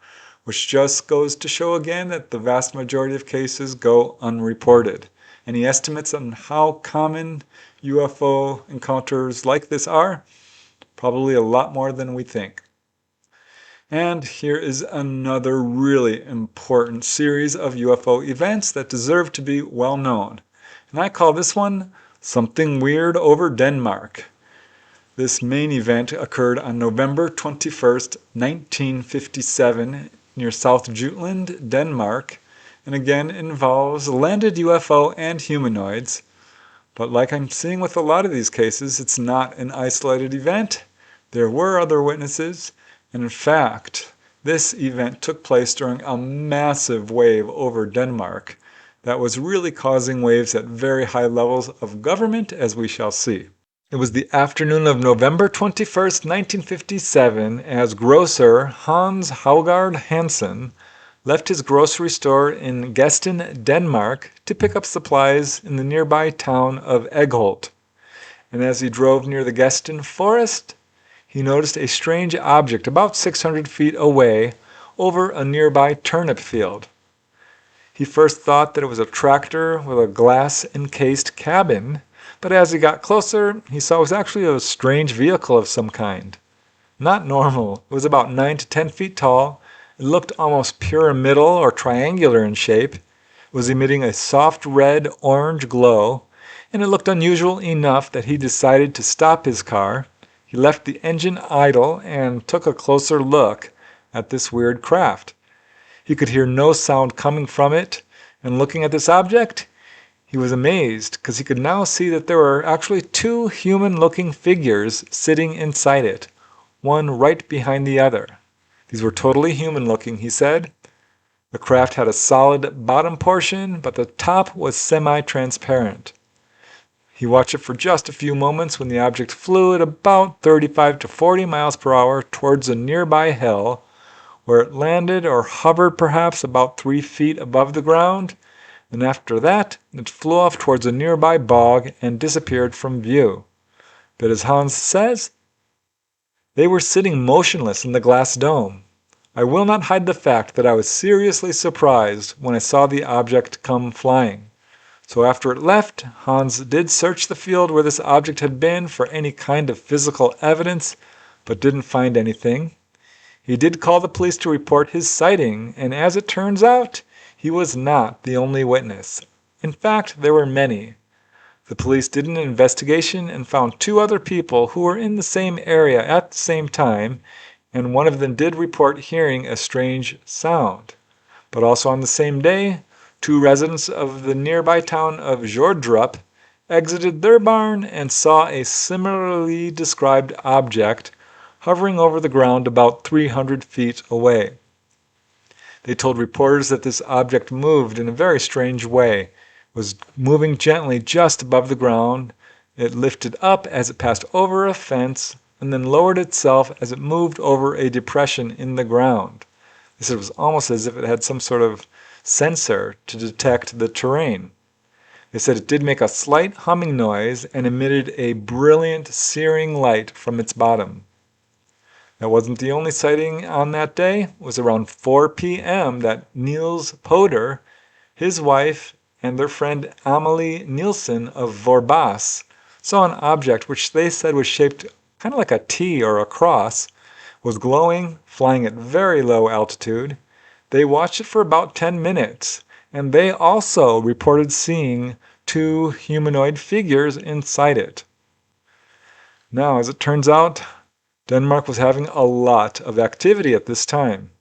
which just goes to show again that the vast majority of cases go unreported. Any estimates on how common UFO encounters like this are? Probably a lot more than we think. And here is another really important series of UFO events that deserve to be well known. And I call this one Something Weird Over Denmark. This main event occurred on November 21st, 1957 near South Jutland, Denmark, and again involves landed UFO and humanoids. But like I'm seeing with a lot of these cases, it's not an isolated event. There were other witnesses. And in fact, this event took place during a massive wave over Denmark that was really causing waves at very high levels of government, as we shall see. It was the afternoon of November 21st, 1957, as grocer Hans Haugard Hansen left his grocery store in Gesten, Denmark, to pick up supplies in the nearby town of Egholt. And as he drove near the Gesten forest, he noticed a strange object about 600 feet away over a nearby turnip field. He first thought that it was a tractor with a glass-encased cabin, but as he got closer, he saw it was actually a strange vehicle of some kind. Not normal. It was about 9 to 10 feet tall. It looked almost pyramidal or triangular in shape. It was emitting a soft red-orange glow, and it looked unusual enough that he decided to stop his car. He left the engine idle and took a closer look at this weird craft. He could hear no sound coming from it, and looking at this object, he was amazed because he could now see that there were actually two human-looking figures sitting inside it, one right behind the other. These were totally human-looking, he said. The craft had a solid bottom portion, but the top was semi-transparent. He watched it for just a few moments when the object flew at about 35 to 40 miles per hour towards a nearby hill, where it landed or hovered perhaps about 3 feet above the ground. And after that, it flew off towards a nearby bog and disappeared from view. But as Hans says, they were sitting motionless in the glass dome. I will not hide the fact that I was seriously surprised when I saw the object come flying. So after it left, Hans did search the field where this object had been for any kind of physical evidence, but didn't find anything. He did call the police to report his sighting, and as it turns out, he was not the only witness. In fact, there were many. The police did an investigation and found 2 other people who were in the same area at the same time, and one of them did report hearing a strange sound. But also on the same day, 2 residents of the nearby town of Jordrup exited their barn and saw a similarly described object hovering over the ground about 300 feet away. They told reporters that this object moved in a very strange way. It was moving gently just above the ground. It lifted up as it passed over a fence and then lowered itself as it moved over a depression in the ground. They said it was almost as if it had some sort of sensor to detect the terrain. They said it did make a slight humming noise and emitted a brilliant searing light from its bottom. That wasn't the only sighting on that day. It was around 4 p.m. that Niels Poder, his wife, and their friend Amelie Nielsen of Vorbas saw an object which they said was shaped kind of like a T or a cross, was glowing, flying at very low altitude. They watched it for about 10 minutes, and they also reported seeing 2 humanoid figures inside it. Now, as it turns out, Denmark was having a lot of activity at this time.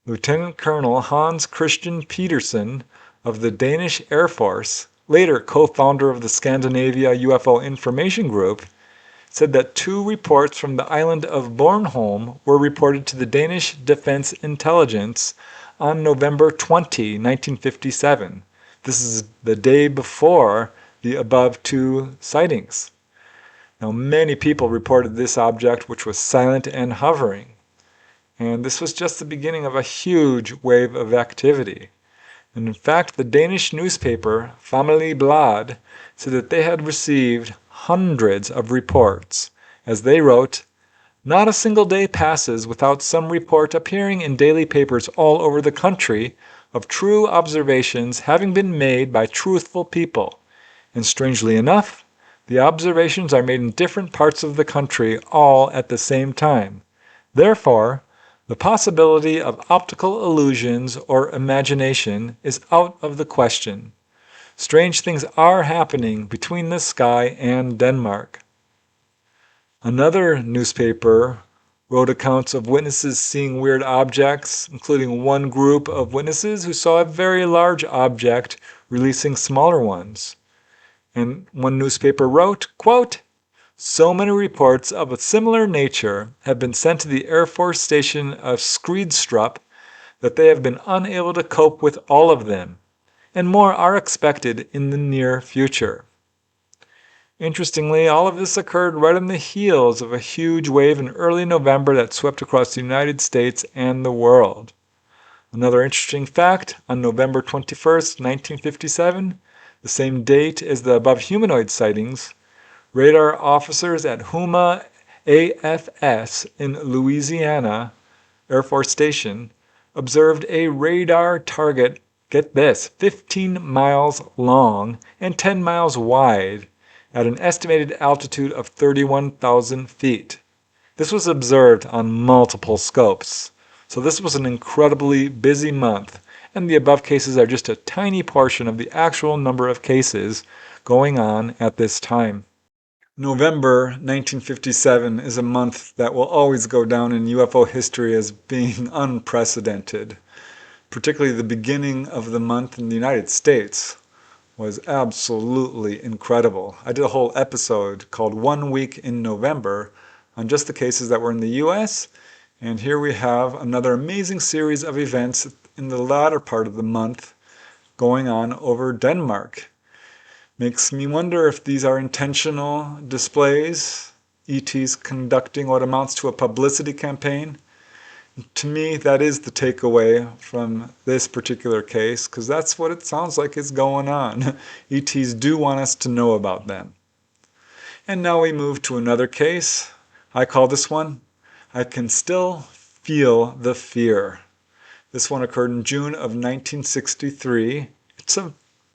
Lieutenant Colonel Hans Christian Petersen of the Danish Air Force, later co-founder of the Scandinavia UFO Information Group, said that 2 reports from the island of Bornholm were reported to the Danish Defense Intelligence on November 20, 1957. This is the day before the above 2 sightings. Now, many people reported this object, which was silent and hovering. And this was just the beginning of a huge wave of activity. And in fact, the Danish newspaper Family Blad said that they had received hundreds of reports. As they wrote, "Not a single day passes without some report appearing in daily papers all over the country of true observations having been made by truthful people. And strangely enough, the observations are made in different parts of the country all at the same time. Therefore, the possibility of optical illusions or imagination is out of the question. Strange things are happening between the sky and Denmark." Another newspaper wrote accounts of witnesses seeing weird objects, including one group of witnesses who saw a very large object releasing smaller ones. And one newspaper wrote, quote, "So many reports of a similar nature have been sent to the Air Force station of Skridstrup that they have been unable to cope with all of them, and more are expected in the near future." Interestingly, all of this occurred right on the heels of a huge wave in early November that swept across the United States and the world. Another interesting fact, on November 21st, 1957, the same date as the above humanoid sightings, radar officers at Huma AFS in Louisiana Air Force Station observed a radar target, get this, 15 miles long and 10 miles wide at an estimated altitude of 31,000 feet. This was observed on multiple scopes. So this was an incredibly busy month, and the above cases are just a tiny portion of the actual number of cases going on at this time. November 1957 is a month that will always go down in UFO history as being unprecedented. Particularly the beginning of the month in the United States was absolutely incredible. I did a whole episode called 1 Week in November on just the cases that were in the US, and here we have another amazing series of events in the latter part of the month going on over Denmark. Makes me wonder if these are intentional displays, ETs conducting what amounts to a publicity campaign. To me, that is the takeaway from this particular case, because that's what it sounds like is going on. ETs do want us to know about them. And now we move to another case. I call this one, "I Can Still Feel the Fear." This one occurred in June of 1963. It's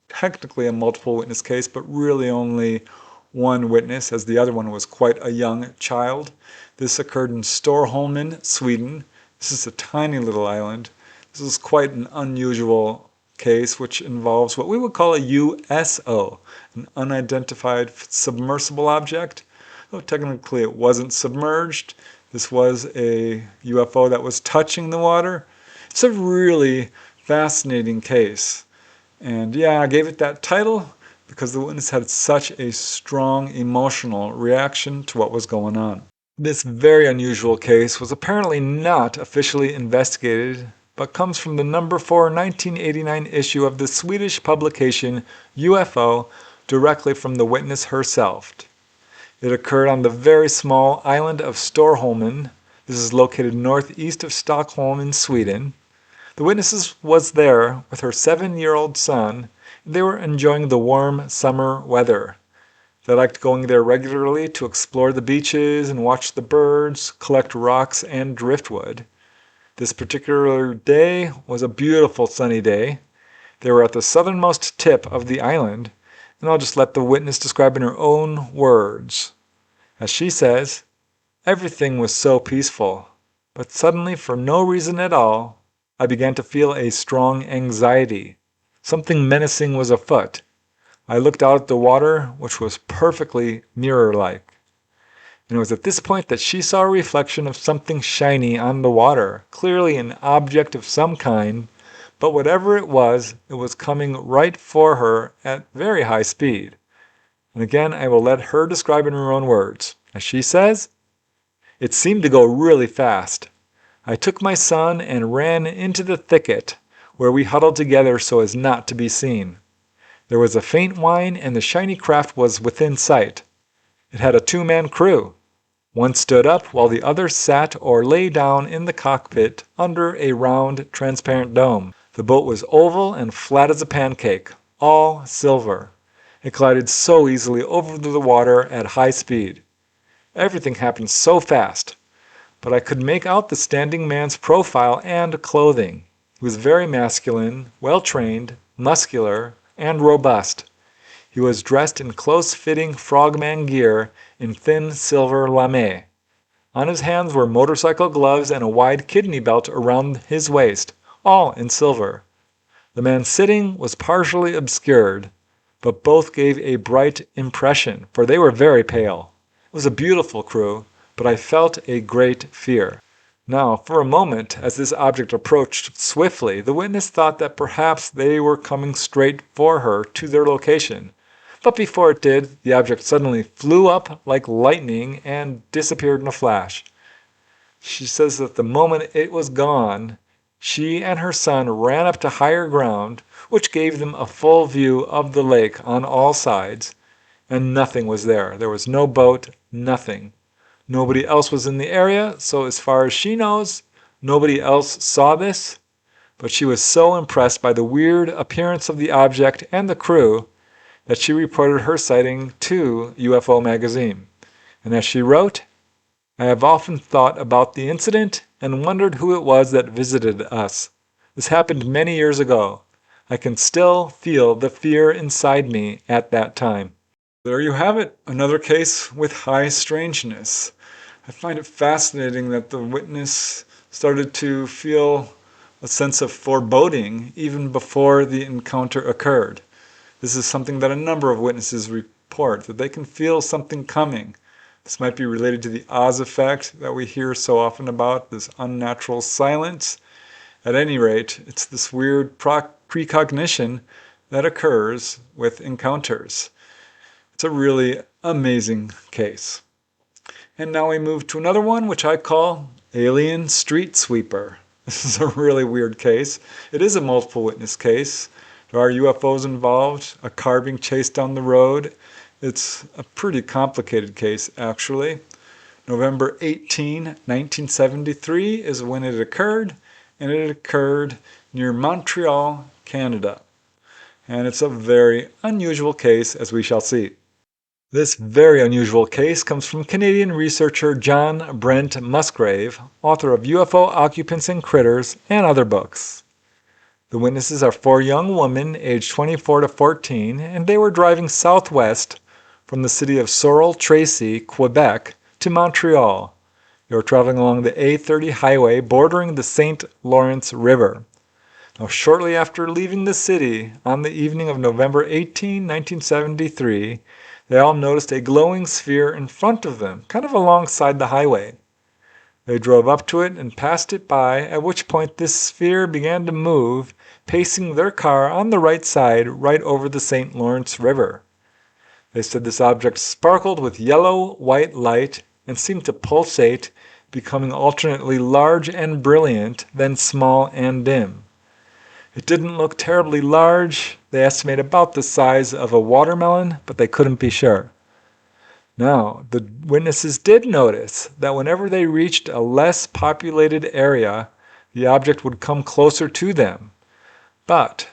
technically a multiple witness case, but really only one witness, as the other one was quite a young child. This occurred in Storholmen, Sweden. This is a tiny little island. This is quite an unusual case, which involves what we would call a USO, an unidentified submersible object. Though technically it wasn't submerged, this was a UFO that was touching the water. It's a really fascinating case. And yeah, I gave it that title because the witness had such a strong emotional reaction to what was going on. This very unusual case was apparently not officially investigated, but comes from the number 4 1989 issue of the Swedish publication UFO, directly from the witness herself. It occurred on the very small island of Storholmen. This is located northeast of Stockholm in Sweden. The witness was there with her 7-year-old son. They were enjoying the warm summer weather. They liked going there regularly to explore the beaches and watch the birds, collect rocks and driftwood. This particular day was a beautiful sunny day. They were at the southernmost tip of the island, and I'll just let the witness describe in her own words. As she says, "Everything was so peaceful, but suddenly, for no reason at all, I began to feel a strong anxiety. Something menacing was afoot. I looked out at the water, which was perfectly mirror-like. And it was at this point that she saw a reflection of something shiny on the water, clearly an object of some kind, but whatever it was coming right for her at very high speed. And again, I will let her describe in her own words. As she says, "It seemed to go really fast. I took my son and ran into the thicket, where we huddled together so as not to be seen. There was a faint whine, and the shiny craft was within sight. It had a two-man crew. One stood up while the other sat or lay down in the cockpit under a round, transparent dome. The boat was oval and flat as a pancake, all silver. It glided so easily over the water at high speed. Everything happened so fast, but I could make out the standing man's profile and clothing. He was very masculine, well-trained, muscular, and robust. He was dressed in close-fitting frogman gear in thin silver lame. On his hands were motorcycle gloves and a wide kidney belt around his waist, all in silver. The man sitting was partially obscured, but both gave a bright impression, for they were very pale. It was a beautiful crew, but I felt a great fear." Now, for a moment, as this object approached swiftly, the witness thought that perhaps they were coming straight for her to their location. But before it did, the object suddenly flew up like lightning and disappeared in a flash. She says that the moment it was gone, she and her son ran up to higher ground, which gave them a full view of the lake on all sides, and nothing was there. There was no boat, nothing. Nobody else was in the area, so as far as she knows, nobody else saw this, but she was so impressed by the weird appearance of the object and the crew that she reported her sighting to UFO magazine. And as she wrote, "I have often thought about the incident and wondered who it was that visited us. This happened many years ago. I can still feel the fear inside me at that time." There you have it, another case with high strangeness. I find it fascinating that the witness started to feel a sense of foreboding even before the encounter occurred. This is something that a number of witnesses report, that they can feel something coming. This might be related to the Oz effect that we hear so often about, this unnatural silence. At any rate, it's this weird precognition that occurs with encounters. It's a really amazing case. And now we move to another one, which I call Alien Street Sweeper. This is a really weird case. It is a multiple witness case. There are UFOs involved, a car being chased down the road. It's a pretty complicated case, actually. November 18, 1973 is when it occurred, and it occurred near Montreal, Canada. And it's a very unusual case, as we shall see. This very unusual case comes from Canadian researcher John Brent Musgrave, author of UFO Occupants and Critters and other books. The witnesses are 4 young women aged 24 to 14, and they were driving southwest from the city of Sorel-Tracy, Quebec, to Montreal. They were traveling along the A30 highway bordering the St. Lawrence River. Now, shortly after leaving the city on the evening of November 18, 1973, they all noticed a glowing sphere in front of them, kind of alongside the highway. They drove up to it and passed it by, at which point this sphere began to move, pacing their car on the right side right over the St. Lawrence River. They said this object sparkled with yellow-white light and seemed to pulsate, becoming alternately large and brilliant, then small and dim. It didn't look terribly large. They estimate about the size of a watermelon, but they couldn't be sure. Now, the witnesses did notice that whenever they reached a less populated area, the object would come closer to them. But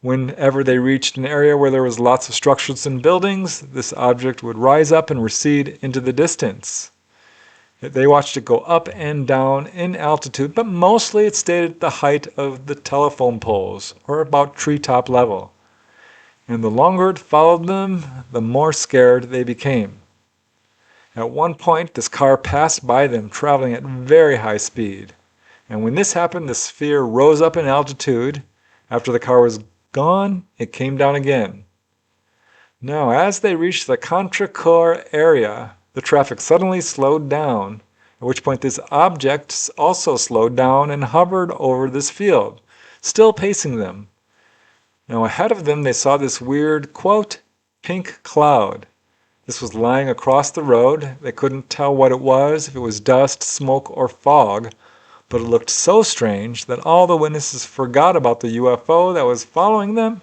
whenever they reached an area where there was lots of structures and buildings, this object would rise up and recede into the distance. They watched it go up and down in altitude, but mostly it stayed at the height of the telephone poles, or about treetop level. And the longer it followed them, the more scared they became. At one point, this car passed by them, traveling at very high speed. And when this happened, the sphere rose up in altitude. After the car was gone, it came down again. Now, as they reached the Contrecoeur area, the traffic suddenly slowed down, at which point this object also slowed down and hovered over this field, still pacing them. Now, ahead of them, they saw this weird, quote, pink cloud. This was lying across the road. They couldn't tell what it was, if it was dust, smoke, or fog, but it looked so strange that all the witnesses forgot about the UFO that was following them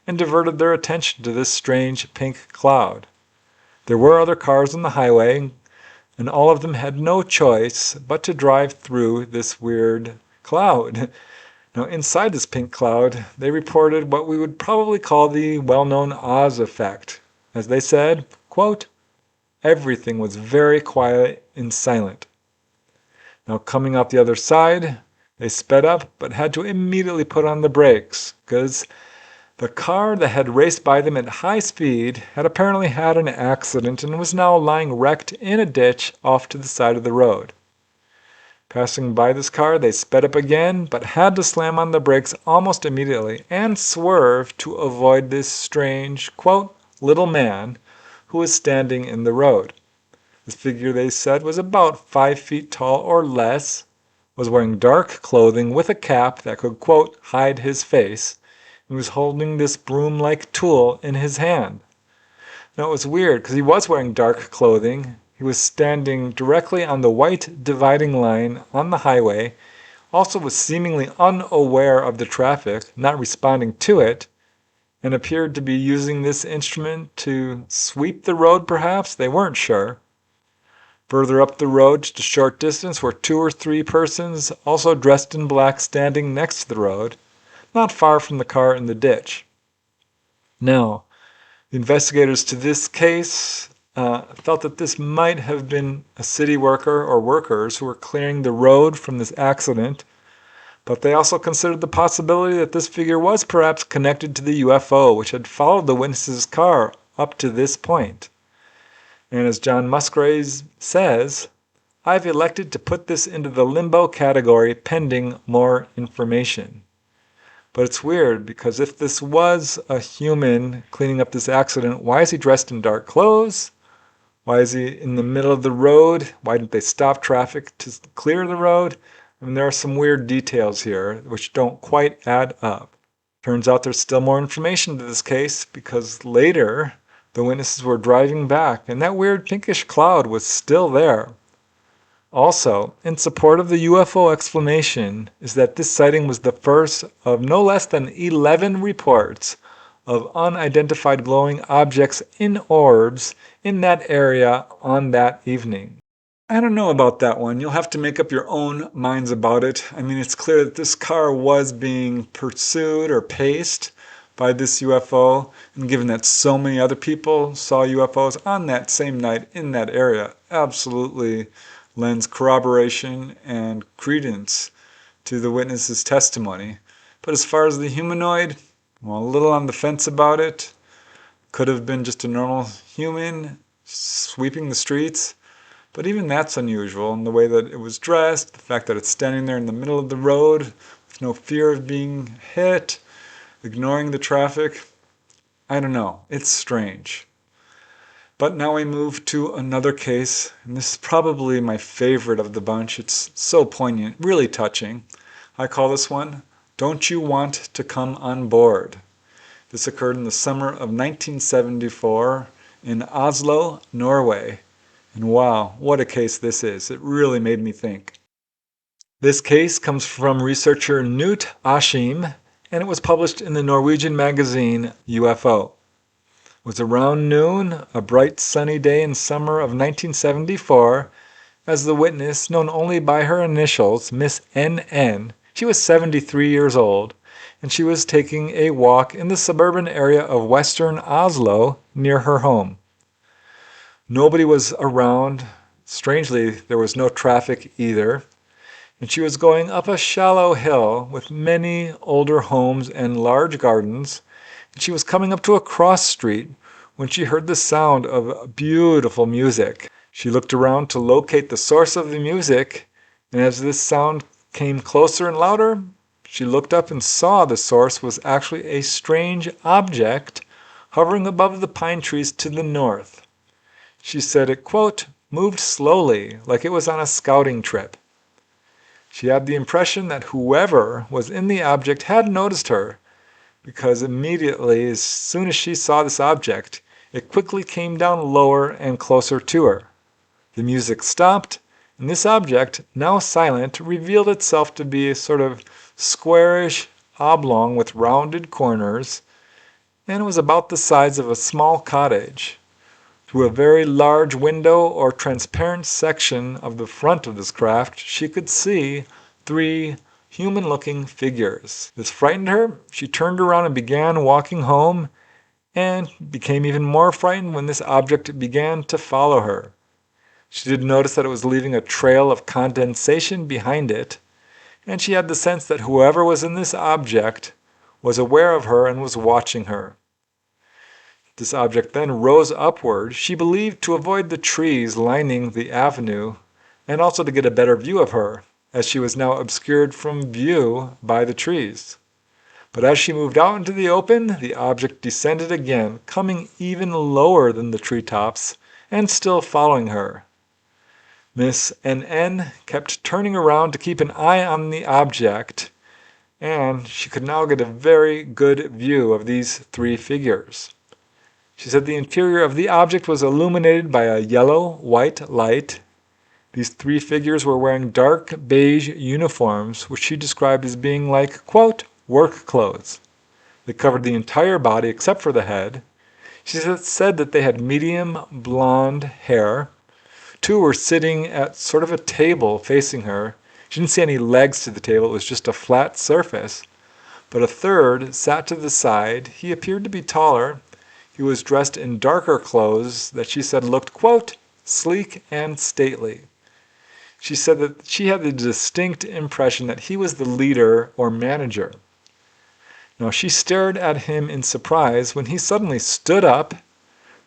and diverted their attention to this strange pink cloud. There were other cars on the highway, and all of them had no choice but to drive through this weird cloud. Now, inside this pink cloud, they reported what we would probably call the well-known Oz effect. As they said, quote, everything was very quiet and silent. Now, coming out the other side, they sped up but had to immediately put on the brakes because the car that had raced by them at high speed had apparently had an accident and was now lying wrecked in a ditch off to the side of the road. Passing by this car, they sped up again, but had to slam on the brakes almost immediately and swerve to avoid this strange, quote, little man who was standing in the road. This figure, they said, was about 5 feet tall or less, was wearing dark clothing with a cap that could, quote, hide his face, and was holding this broom-like tool in his hand. Now, it was weird because he was wearing dark clothing. He was standing directly on the white dividing line on the highway, also was seemingly unaware of the traffic, not responding to it, and appeared to be using this instrument to sweep the road perhaps, they weren't sure. Further up the road, just a short distance, were 2 or 3 persons, also dressed in black, standing next to the road, not far from the car in the ditch. Now, the investigators to this case felt that this might have been a city worker or workers who were clearing the road from this accident, but they also considered the possibility that this figure was perhaps connected to the UFO, which had followed the witness's car up to this point. And as John Musgrave says, I've elected to put this into the limbo category pending more information. But it's weird because if this was a human cleaning up this accident, why is he dressed in dark clothes? Why is he in the middle of the road? Why didn't they stop traffic to clear the road? I mean, there are some weird details here which don't quite add up. Turns out there's still more information to this case because later the witnesses were driving back and that weird pinkish cloud was still there. Also, in support of the UFO explanation is that this sighting was the first of no less than 11 reports of unidentified glowing objects in orbs in that area on that evening. I don't know about that one. You'll have to make up your own minds about it. I mean, it's clear that this car was being pursued or paced by this UFO, and given that so many other people saw UFOs on that same night in that area, absolutely lends corroboration and credence to the witness's testimony. But as far as the humanoid, well, a little on the fence about it. Could have been just a normal human sweeping the streets, but even that's unusual in the way that it was dressed, the fact that it's standing there in the middle of the road with no fear of being hit, ignoring the traffic. I don't know, it's strange. But now we move to another case, and this is probably my favorite of the bunch. It's so poignant, really touching. I call this one, Don't You Want to Come on Board? This occurred in the summer of 1974 in Oslo, Norway. And wow, what a case this is. It really made me think. This case comes from researcher Knut Askim, and it was published in the Norwegian magazine UFO. It was around noon, a bright sunny day in summer of 1974, as the witness, known only by her initials, Miss NN, she was 73 years old, and she was taking a walk in the suburban area of western Oslo near her home. Nobody was around. Strangely, there was no traffic either, and she was going up a shallow hill with many older homes and large gardens. She was coming up to a cross street when she heard the sound of beautiful music. She looked around to locate the source of the music, and as this sound came closer and louder, she looked up and saw the source was actually a strange object hovering above the pine trees to the north. She said it, quote, moved slowly, like it was on a scouting trip. She had the impression that whoever was in the object had noticed her, because immediately, as soon as she saw this object, it quickly came down lower and closer to her. The music stopped, and this object, now silent, revealed itself to be a sort of squarish oblong with rounded corners, and it was about the size of a small cottage. Through a very large window or transparent section of the front of this craft, she could see 3 human-looking figures. This frightened her. She turned around and began walking home, and became even more frightened when this object began to follow her. She did notice that it was leaving a trail of condensation behind it, and she had the sense that whoever was in this object was aware of her and was watching her. This object then rose upward, she believed, to avoid the trees lining the avenue, and also to get a better view of her, as she was now obscured from view by the trees. But as she moved out into the open, the object descended again, coming even lower than the treetops, and still following her. Miss N.N. kept turning around to keep an eye on the object, and she could now get a very good view of these 3 figures. She said the interior of the object was illuminated by a yellow-white light. These 3 figures were wearing dark beige uniforms, which she described as being like, quote, work clothes. They covered the entire body except for the head. She said that they had medium blonde hair. 2 were sitting at sort of a table facing her. She didn't see any legs to the table, it was just a flat surface. But a 3rd sat to the side. He appeared to be taller. He was dressed in darker clothes that she said looked, quote, sleek and stately. She said that she had the distinct impression that he was the leader or manager. Now she stared at him in surprise when he suddenly stood up,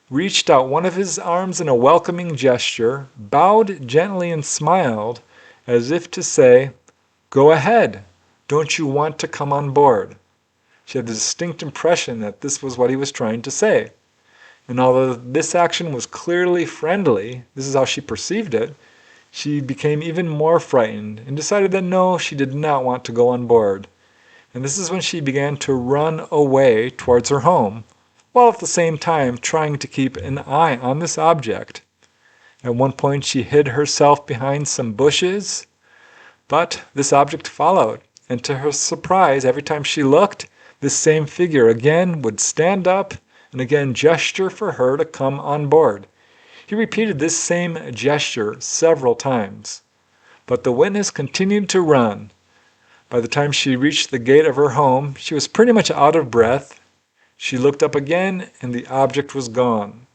reached out one of his arms in a welcoming gesture, bowed gently and smiled as if to say, go ahead, don't you want to come on board? She had the distinct impression that this was what he was trying to say. And although this action was clearly friendly, this is how she perceived it, she became even more frightened and decided that no, she did not want to go on board. And this is when she began to run away towards her home, while at the same time trying to keep an eye on this object. At one point she hid herself behind some bushes, but this object followed, and to her surprise, every time she looked, this same figure again would stand up and again gesture for her to come on board. He repeated this same gesture several times, but the witness continued to run. By the time she reached the gate of her home, she was pretty much out of breath. She looked up again, and the object was gone.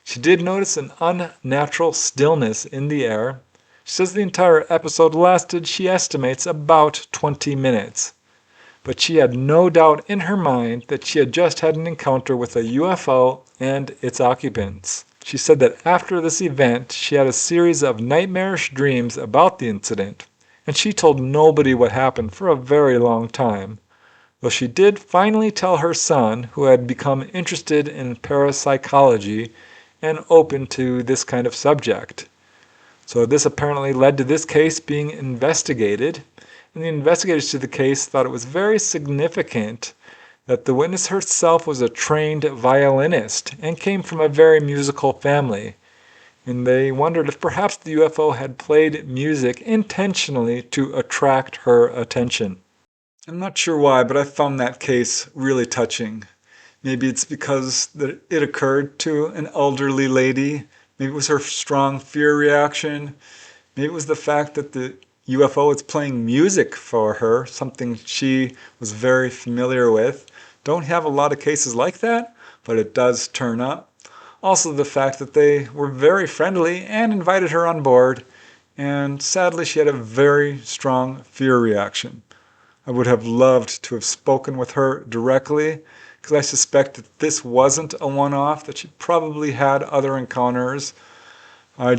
She did notice an unnatural stillness in the air. She says the entire episode lasted, she estimates, about 20 minutes. But she had no doubt in her mind that she had just had an encounter with a UFO and its occupants. She said that after this event, she had a series of nightmarish dreams about the incident, and she told nobody what happened for a very long time, though she did finally tell her son, who had become interested in parapsychology and open to this kind of subject. So this apparently led to this case being investigated, and the investigators to the case thought it was very significant that the witness herself was a trained violinist and came from a very musical family. And they wondered if perhaps the UFO had played music intentionally to attract her attention. I'm not sure why, but I found that case really touching. Maybe it's because that it occurred to an elderly lady. Maybe it was her strong fear reaction. Maybe it was the fact that the UFO was playing music for her, something she was very familiar with. Don't have a lot of cases like that, but it does turn up. Also the fact that they were very friendly and invited her on board, and sadly she had a very strong fear reaction. I would have loved to have spoken with her directly, because I suspect that this wasn't a one-off, that she probably had other encounters. I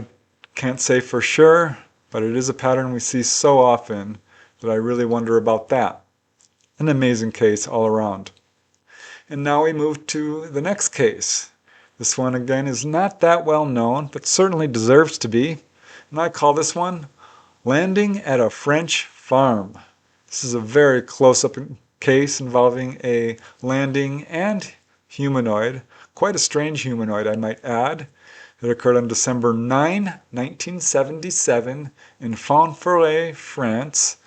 can't say for sure, but it is a pattern we see so often, but I really wonder about that. An amazing case all around. And now we move to the next case. This one again is not that well known, but certainly deserves to be. And I call this one Landing at a French Farm. This is a very close-up case involving a landing and humanoid, quite a strange humanoid I might add. It occurred on December 9, 1977 in Fonferré, France.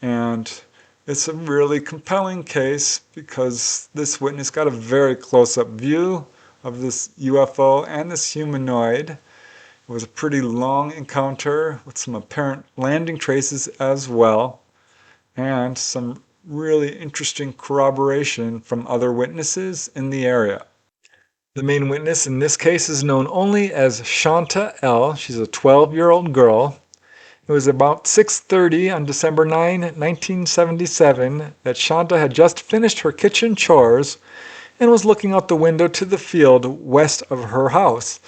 And it's a really compelling case because this witness got a very close-up view of this UFO and this humanoid. It was a pretty long encounter with some apparent landing traces as well, and some really interesting corroboration from other witnesses in the area. The main witness in this case is known only as Shanta L. She's a 12-year-old girl. It was about 6:30 on December 9, 1977 that Shanta had just finished her kitchen chores and was looking out the window to the field west of her house.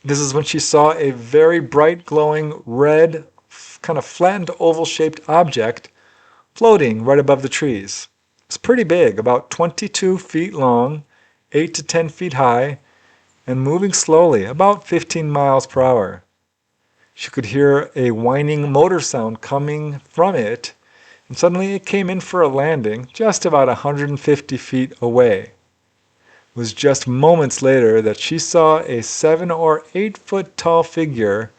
This is when she saw a very bright glowing red, kind of flattened oval-shaped object floating right above the trees. It's pretty big, about 22 feet long, 8 to 10 feet high, and moving slowly, about 15 miles per hour. She could hear a whining motor sound coming from it, and suddenly it came in for a landing just about 150 feet away. It was just moments later that she saw a 7 or 8 foot tall figure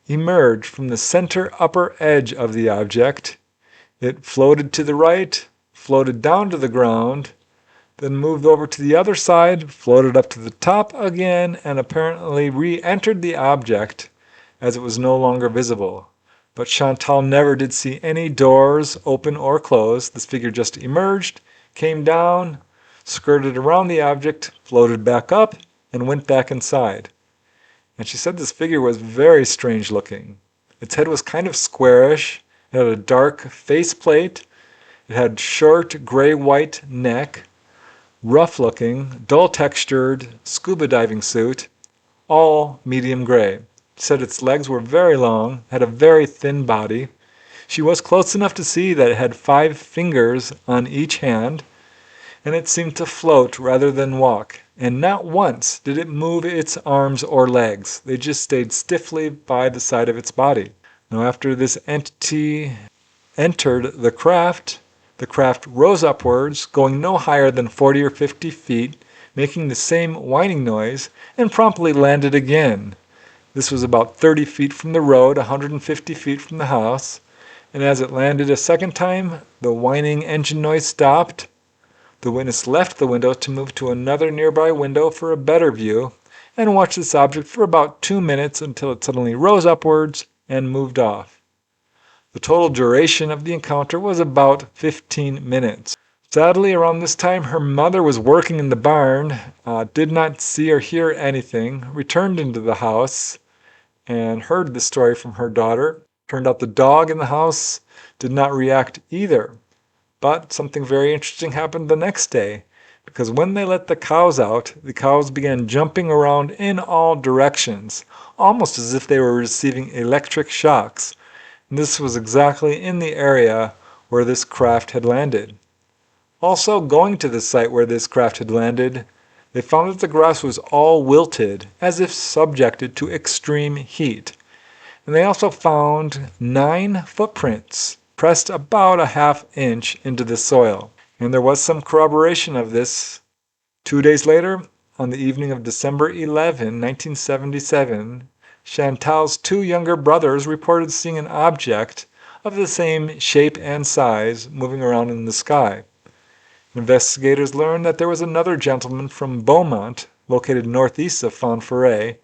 emerge from the center upper edge of the object. It floated to the right, floated down to the ground, then moved over to the other side, floated up to the top again, and apparently re-entered the object as it was no longer visible. But Chantal never did see any doors open or close. This figure just emerged, came down, skirted around the object, floated back up, and went back inside. And she said this figure was very strange looking. Its head was kind of squarish, it had a dark faceplate, it had short gray-white neck, rough-looking, dull-textured scuba diving suit, all medium gray. She said its legs were very long, had a very thin body. She was close enough to see that it had 5 fingers on each hand, and it seemed to float rather than walk. And not once did it move its arms or legs. They just stayed stiffly by the side of its body. Now, after this entity entered the craft rose upwards, going no higher than 40 or 50 feet, making the same whining noise, and promptly landed again. This was about 30 feet from the road, 150 feet from the house, and as it landed a second time, the whining engine noise stopped. The witness left the window to move to another nearby window for a better view, and watched this object for about 2 minutes until it suddenly rose upwards and moved off. The total duration of the encounter was about 15 minutes. Sadly, around this time, her mother was working in the barn, did not see or hear anything, returned into the house, and heard the story from her daughter. Turned out the dog in the house did not react either. But something very interesting happened the next day, because when they let the cows out, the cows began jumping around in all directions, almost as if they were receiving electric shocks. This was exactly in the area where this craft had landed. Also, going to the site where this craft had landed, they found that the grass was all wilted, as if subjected to extreme heat. And they also found 9 footprints, pressed about a ½ inch into the soil. And there was some corroboration of this. 2 days later, on the evening of December 11, 1977, Chantal's 2 younger brothers reported seeing an object of the same shape and size moving around in the sky. Investigators learned that there was another gentleman from Beaumont, located northeast of Fonferré.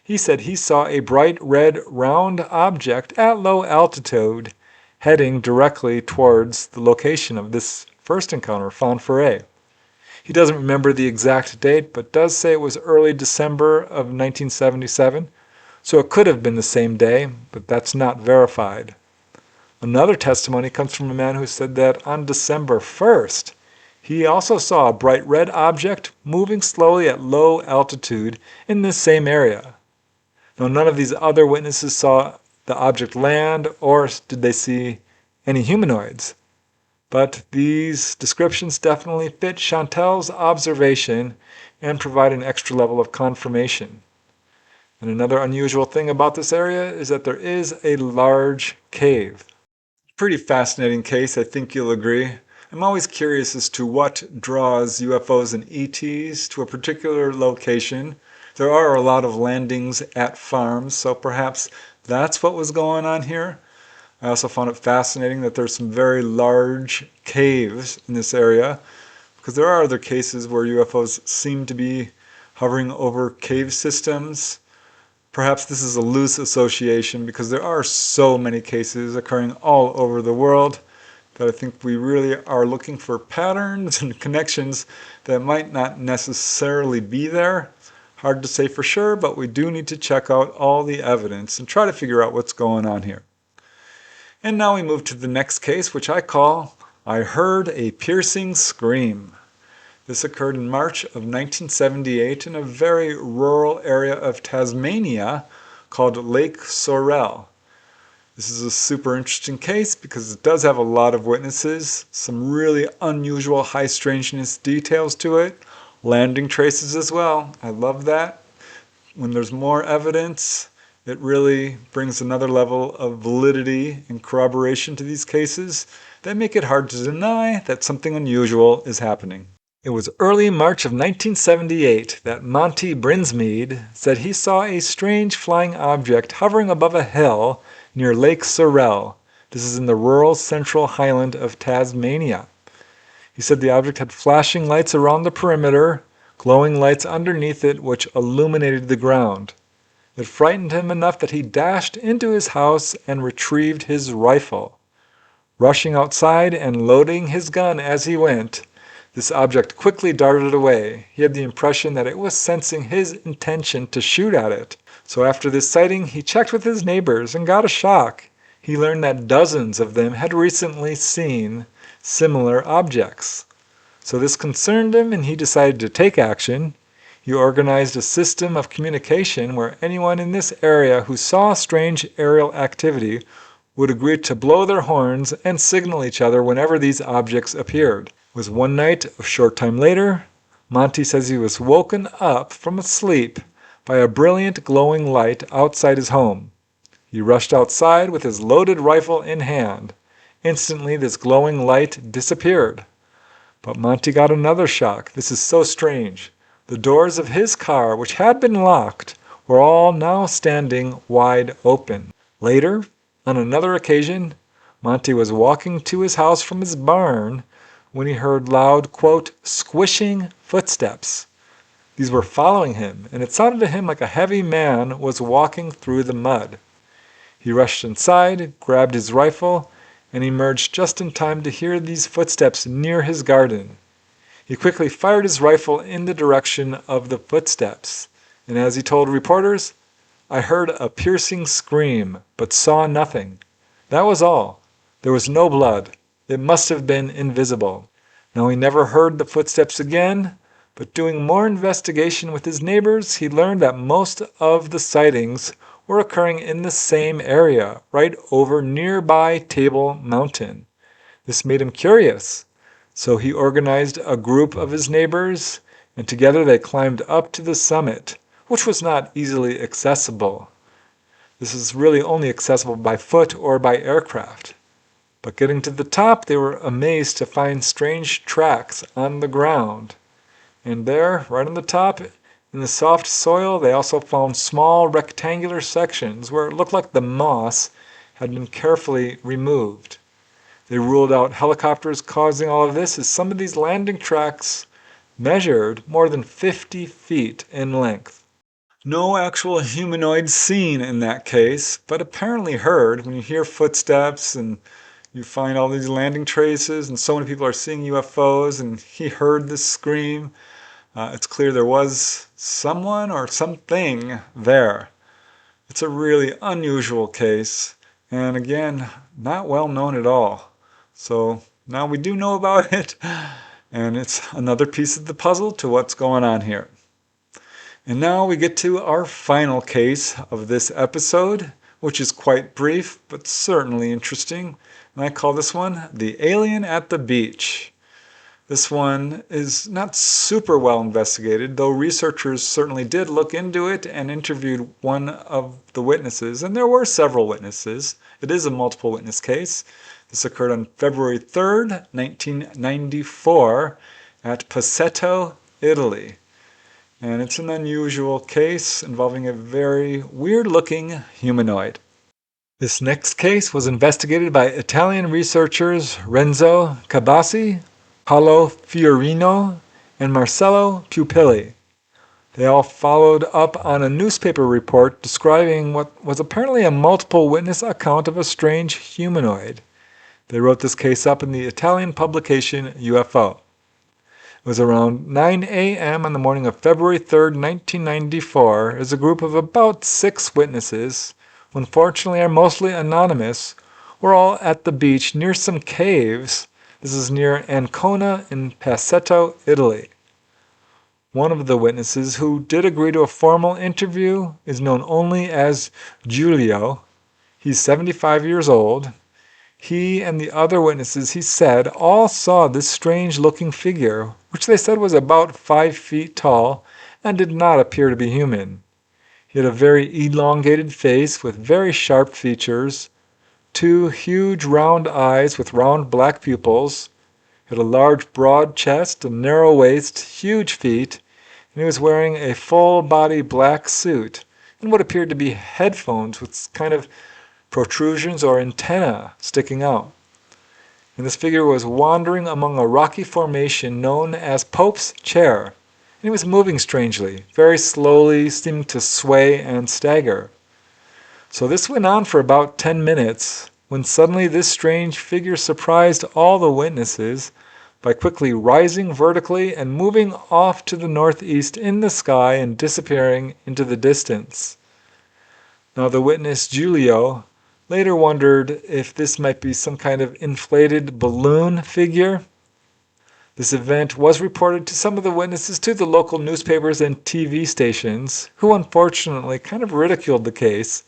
He said he saw a bright red round object at low altitude heading directly towards the location of this first encounter, Fonferré. He doesn't remember the exact date, but does say it was early December of 1977. So it could have been the same day, but that's not verified. Another testimony comes from a man who said that on December 1st, he also saw a bright red object moving slowly at low altitude in this same area. Now, none of these other witnesses saw the object land, or did they see any humanoids. But these descriptions definitely fit Chantal's observation and provide an extra level of confirmation. And another unusual thing about this area is that there is a large cave. Pretty fascinating case, I think you'll agree. I'm always curious as to what draws UFOs and ETs to a particular location. There are a lot of landings at farms, so perhaps that's what was going on here. I also found it fascinating that there's some very large caves in this area, because there are other cases where UFOs seem to be hovering over cave systems. Perhaps this is a loose association because there are so many cases occurring all over the world that I think we really are looking for patterns and connections that might not necessarily be there. Hard to say for sure, but we do need to check out all the evidence and try to figure out what's going on here. And now we move to the next case, which I call I Heard a Piercing Scream. This occurred in March of 1978 in a very rural area of Tasmania called Lake Sorell. This is a super interesting case because it does have a lot of witnesses, some really unusual high strangeness details to it, landing traces as well. I love that. When there's more evidence, it really brings another level of validity and corroboration to these cases that make it hard to deny that something unusual is happening. It was early March of 1978 that Monty Brinsmead said he saw a strange flying object hovering above a hill near Lake Sorell. This is in the rural central highland of Tasmania. He said the object had flashing lights around the perimeter, glowing lights underneath it which illuminated the ground. It frightened him enough that he dashed into his house and retrieved his rifle. Rushing outside and loading his gun as he went, this object quickly darted away. He had the impression that it was sensing his intention to shoot at it. So after this sighting, he checked with his neighbors and got a shock. He learned that dozens of them had recently seen similar objects. So this concerned him and he decided to take action. He organized a system of communication where anyone in this area who saw strange aerial activity would agree to blow their horns and signal each other whenever these objects appeared. It was one night, a short time later, Monty says he was woken up from sleep by a brilliant glowing light outside his home. He rushed outside with his loaded rifle in hand. Instantly this glowing light disappeared. But Monty got another shock. This is so strange. The doors of his car, which had been locked, were all now standing wide open. Later, on another occasion, Monty was walking to his house from his barn when he heard loud, quote, squishing footsteps. These were following him, and it sounded to him like a heavy man was walking through the mud. He rushed inside, grabbed his rifle, and emerged just in time to hear these footsteps near his garden. He quickly fired his rifle in the direction of the footsteps, and as he told reporters, I heard a piercing scream, but saw nothing. That was all. There was no blood. It must have been invisible. Now he never heard the footsteps again, but doing more investigation with his neighbors, he learned that most of the sightings were occurring in the same area, right over nearby Table Mountain. This made him curious, so he organized a group of his neighbors, and together they climbed up to the summit, which was not easily accessible. This is really only accessible by foot or by aircraft. But getting to the top, they were amazed to find strange tracks on the ground. And there, right on the top, in the soft soil, they also found small rectangular sections where it looked like the moss had been carefully removed. They ruled out helicopters causing all of this, as some of these landing tracks measured more than 50 feet in length. No actual humanoids seen in that case, but apparently heard. When you hear footsteps and you find all these landing traces and so many people are seeing UFOs, and he heard this scream, it's clear there was someone or something there. It's a really unusual case, and again, not well known at all. So now we do know about it, and it's another piece of the puzzle to what's going on here. And now we get to our final case of this episode, which is quite brief, but certainly interesting. And I call this one The Alien at the Beach. This one is not super well investigated, though researchers certainly did look into it and interviewed one of the witnesses, and there were several witnesses. It is a multiple witness case. This occurred on February 3rd, 1994 at Paceto, Italy. And it's an unusual case involving a very weird-looking humanoid. This next case was investigated by Italian researchers Renzo Cabassi, Paolo Fiorino, and Marcello Pupilli. They all followed up on a newspaper report describing what was apparently a multiple witness account of a strange humanoid. They wrote this case up in the Italian publication UFO. It was around 9 a.m. on the morning of February 3rd, 1994, as a group of about 6 witnesses, who unfortunately are mostly anonymous, were all at the beach near some caves. This is near Ancona in Paceto, Italy. One of the witnesses who did agree to a formal interview is known only as Giulio. He's 75 years old. He and the other witnesses, he said, all saw this strange-looking figure, which they said was about 5 feet tall and did not appear to be human. He had a very elongated face with very sharp features, 2 huge round eyes with round black pupils, had a large broad chest, a narrow waist, huge feet, and he was wearing a full-body black suit and what appeared to be headphones with kind of protrusions or antennae sticking out. And this figure was wandering among a rocky formation known as Pope's Chair, and he was moving strangely, very slowly, seeming to sway and stagger. So this went on for about 10 minutes, when suddenly this strange figure surprised all the witnesses by quickly rising vertically and moving off to the northeast in the sky and disappearing into the distance. Now the witness, Giulio, later wondered if this might be some kind of inflated balloon figure. This event was reported to some of the witnesses to the local newspapers and TV stations, who unfortunately kind of ridiculed the case,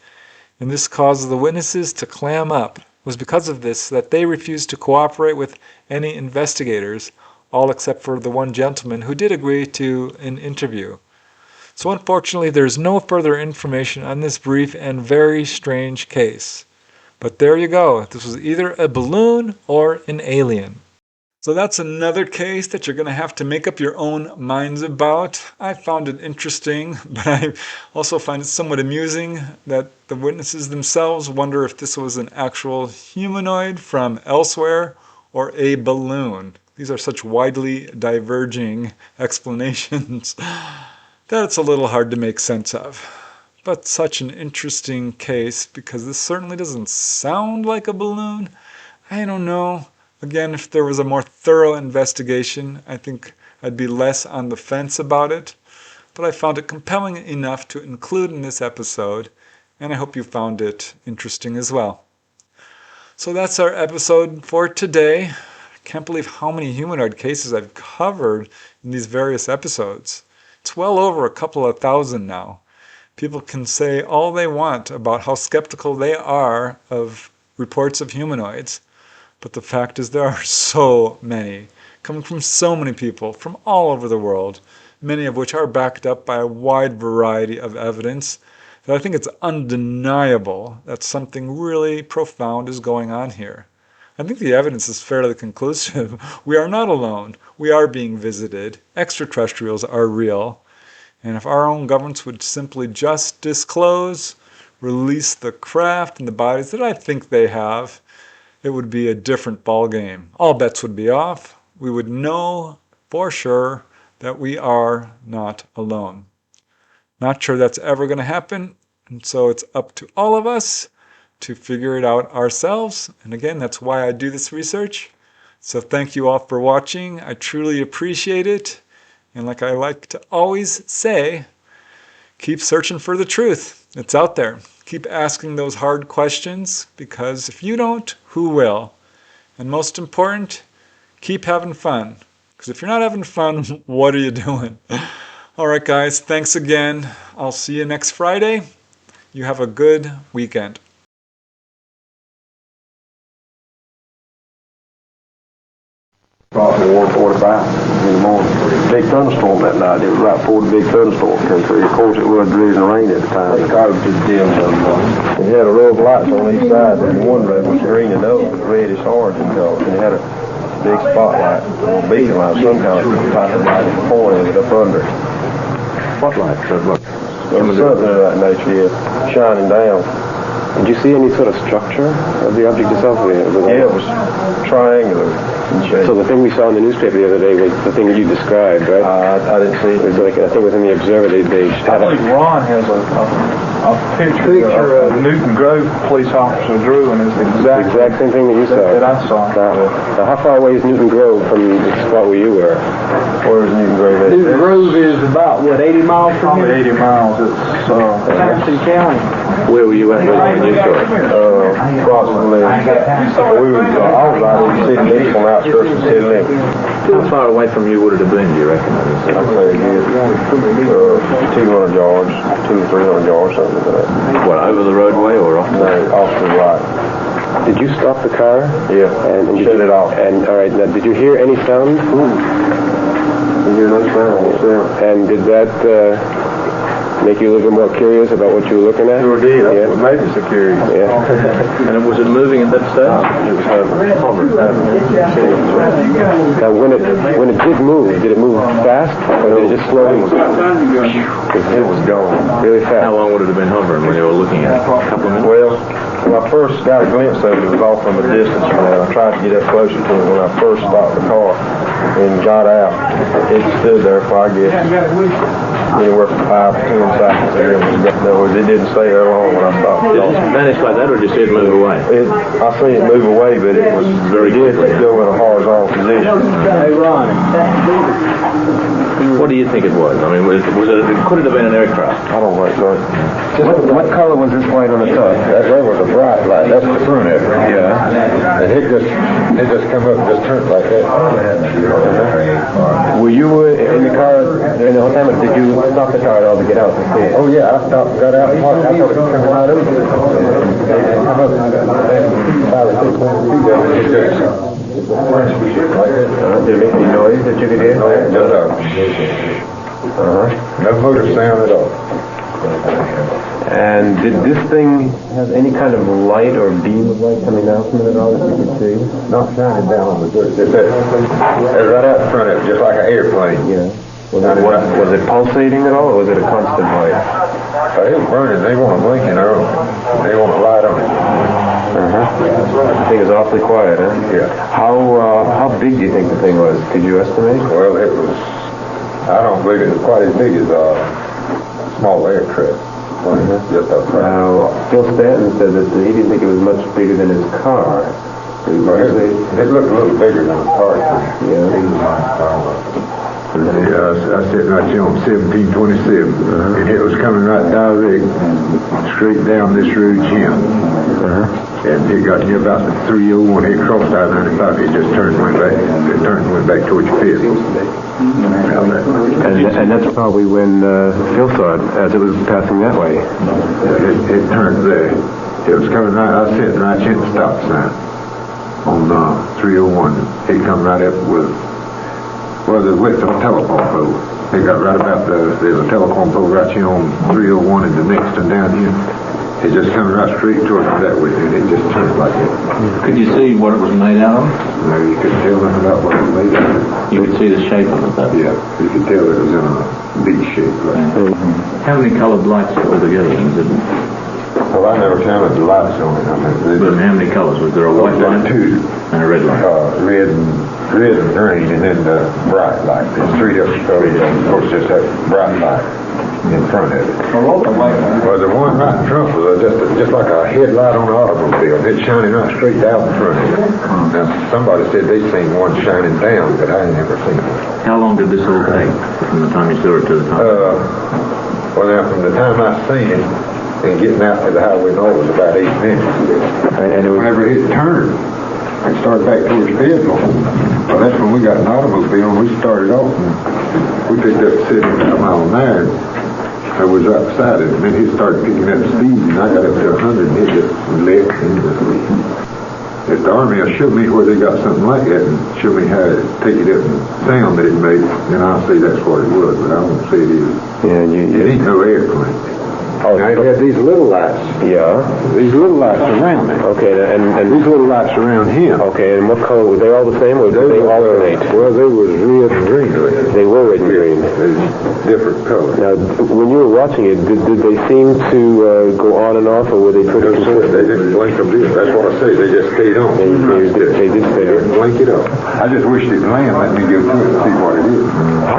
and this caused the witnesses to clam up. It was because of this that they refused to cooperate with any investigators, all except for the one gentleman who did agree to an interview. So unfortunately, there's no further information on this brief and very strange case. But there you go. This was either a balloon or an alien. So that's another case that you're going to have to make up your own minds about. I found it interesting, but I also find it somewhat amusing that the witnesses themselves wonder if this was an actual humanoid from elsewhere or a balloon. These are such widely diverging explanations that it's a little hard to make sense of. But such an interesting case, because this certainly doesn't sound like a balloon. I don't know. Again, if there was a more thorough investigation, I think I'd be less on the fence about it. But I found it compelling enough to include in this episode, and I hope you found it interesting as well. So that's our episode for today. I can't believe how many humanoid cases I've covered in these various episodes. It's well over a couple of thousand now. People can say all they want about how skeptical they are of reports of humanoids. But the fact is there are so many, coming from so many people from all over the world, many of which are backed up by a wide variety of evidence, that I think it's undeniable that something really profound is going on here. I think the evidence is fairly conclusive. We are not alone. We are being visited. Extraterrestrials are real. And if our own governments would simply just disclose, release the craft and the bodies that I think they have, it would be a different ball game. All bets would be off. We would know for sure that we are not alone. Not sure that's ever going to happen, and so it's up to all of us to figure it out ourselves. And again, that's why I do this research. So thank you all for watching. I truly appreciate it. And like I like to always say, keep searching for the truth. It's out there. Keep asking those hard questions, because if you don't, who will? And most important, keep having fun. Because if you're not having fun, what are you doing? All right, guys, thanks again. I'll see you next Friday. You have a good weekend. Approximately 1:45 in the morning. Big thunderstorm that night. It was right before the big thunderstorm came through. Of course, it was drizzling rain at the time. The car was just dim. It had a row of lights on each side. And one row was green and the other was reddish orange in color. And it had a big spotlight, a beacon light, some kind of type of light in the corner of it up under it. Spotlight, so look. There was something of that nature, yeah, shining down. Did you see any sort of structure of the object itself? Yeah, it was triangular in shape. So the thing we saw in the newspaper the other day was the thing that you described, right? I didn't see it. It was like, I think within the Observer, they had I think Ron has a picture of Newton Grove police officer drew, and it's the the exact same thing that you saw. that I saw. Now, how far away is Newton Grove from the spot where you were? Where is Newton Grove at? Newton Grove is about, 80 miles from here? Probably 80 miles. It's Preston County. Where were you at when you saw it? Approximately, I was out in the city limits, on the outskirts of the city limits. How far away from you would it have been, do you reckon? I'd say again, 200 yards, 200 or 300 yards, something like that. What, over the roadway or off? No, off to the right. Did you stop the car? Yeah, And shut it off. And all right, now did you hear any sound? You hear no sound? And did that make you a little bit more curious about what you were looking at? Sure did. Yeah. What made me so curious. Yeah. And was it moving at that stage? It was hovering. Now, when it did did it move fast, or did it just slowly? It was gone. Really fast. How long would it have been hovering when you were looking at it? A couple of minutes? Well, when I first got a glimpse of it, it was off from a distance from that. I tried to get up closer to it when I first stopped the car and got out. It stood there for, I guess, anywhere from 5 to 10 seconds. It didn't stay there long when I stopped the Did it car. vanish like that, or did you see it move away? I seen it move away, but it was very good to go in a horizontal position. Hey, Ron. What do you think it was? I mean, could it have been an aircraft? I don't think so. What color was this light on the top? That was a bright light. That's the front of it. Yeah. And it just come up and just turned like that. Were you in the car during the whole time, or did you stop the car at all to get out and see it? Oh yeah, I stopped and got out and watched. I thought it was coming right over. Come up and 5 or 6 feet down. It just like that. Did it make any noise that you could hear? No motor sound at all. And did this thing have any kind of light or beam of light coming out from it at all that you could see? Not shining down on the dirt. It was right out in front of it, just like an airplane. Yeah. Was it pulsating at all, or was it a constant light? It was burning. They want a blinking on it. They want a light on it. The thing is awfully quiet, huh? Yeah. How big do you think the thing was? Could you estimate? Well, it was. I don't believe it was quite as big as a small aircraft. Just up front. Now, Phil Stanton said that he didn't think it was much bigger than his car. It looked a little bigger than a car. Yeah. I sat right here on 1727, and it was coming right direct, straight down this road here. And it got near about the 301, it crossed I-95, it just turned and went back. It turned and went back towards your pit. And that's probably when Phil saw it, as it was passing that way. It turned there. It was coming right, I was sitting right here at the stop sign on 301. It come right up with, the width of a telephone pole. It got right about there's a telephone pole right here on 301 and the next one down here. It just come right straight towards it that way, and it just turned like that. Could you see what it was made out of? No, you couldn't tell nothing about what it was made out of. You could see the shape of it, though. Yeah, you could tell it was in a V shape. Like. How many colored lights altogether? Well, I never counted the lights on it. But how many colors? Was there a white light? 2. And a red light? Red and green, and then the bright light. There's 3 of them. Of course, just that bright light in front of it. Well, the one right in front was just like a headlight on an automobile. It's shining right straight down in front of it. Now, somebody said they'd seen one shining down, but I ain't never seen it. How long did this all take from the time you saw it to the time? Well, now, from the time I seen it and getting out to the highway north was about 8 minutes. And whenever it turned and started back towards Fayetteville, well, that's when we got an automobile and we started off. And we picked up 75 miles an hour. I was right beside it, and then he started picking up speed, and I got up to 100, and it just lit. It's dark. Army will show me where they got something like that and show me how to take it up and sound that it made, then I'll say that's what it was, but I won't say it is. Yeah, It ain't no airplane. Oh, Now, it had these little lights. yeah. These little lights around it. Okay, and These little lights around him. okay, and what color were they? All the same, or did they alternate? Well, they was red and green. They were red and green. Different colors. Now, when you were watching it, did they seem to go on and off, or were they pretty consistent? They didn't blink them. That's what I say. They just stayed on. They did stay on. Blink it up. I just wished it'd land. Let me go through it and see what it is.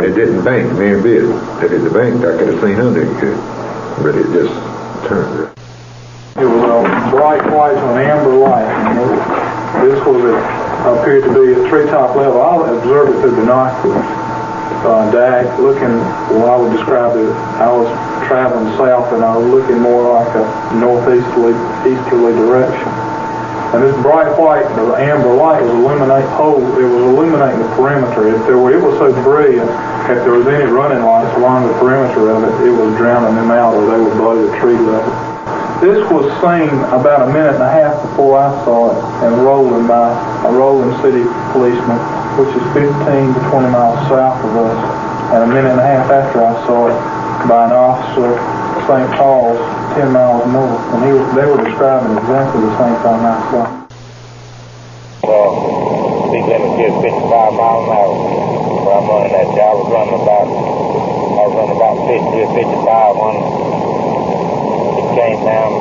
It didn't bank. Me and bit. If it had banked, I could have seen under it. But it just turned. It was a bright white and amber light. This was appeared to be at treetop level. I observed it through binoculars. Looking, well, I would describe it, I was traveling south and I was looking more like a northeasterly direction. And this bright white, the amber light was illuminating the perimeter. It was so brilliant, if there was any running lights along the perimeter of it, it was drowning them out or they would blow the tree level. This was seen about a minute and a half before I saw it and rolling by a rolling city policeman, which is 15 to 20 miles south of us, and a minute and a half after I saw it by an officer of St. Paul's 10 miles north, and they were describing exactly the same thing I saw. Well, speed limit here is 55 miles an hour. Where I'm running that, I was running about 50 or 55 when it came down.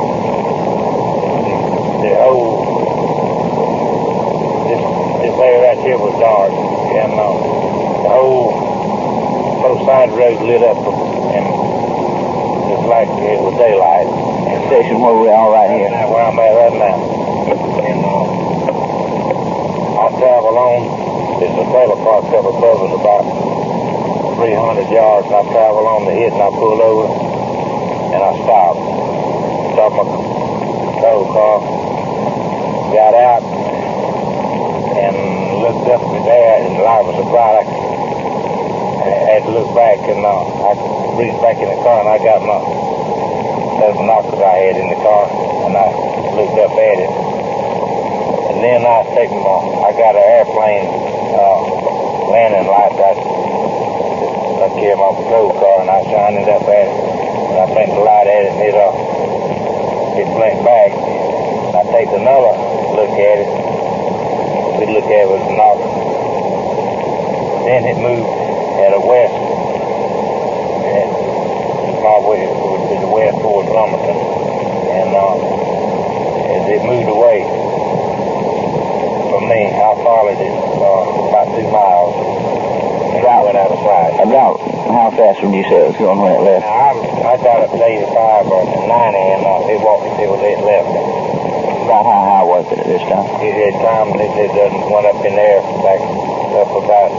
The whole, this area right here was dark, and the whole, both sides of the road lit up, and just like it was daylight. And station where we are right here. Where I'm at right now. And I travel on, there's a trailer park up above us about 300 yards, and I travel on the hit and I pull over, and I stop my tow car, got out, and looked up there, and the light was so bright, I had to look back, and I reached back in the car, and I got those binoculars I had in the car, and I looked up at it. And then I got an airplane landing light I carry my patrol car, and I shined it up at it, and I blinked the light at it, and it blinked back. And I take another look at it. We look at it with binoculars. Then it moved at a west, and probably to the west towards Lumberton, and as it moved away from me, I followed it about 2 miles, and I went out of sight. About how fast would you say it was going when it left? I got up to 85 or 90, and it walked until it left. About how high was it at this time? At time, it went up in there, back up about,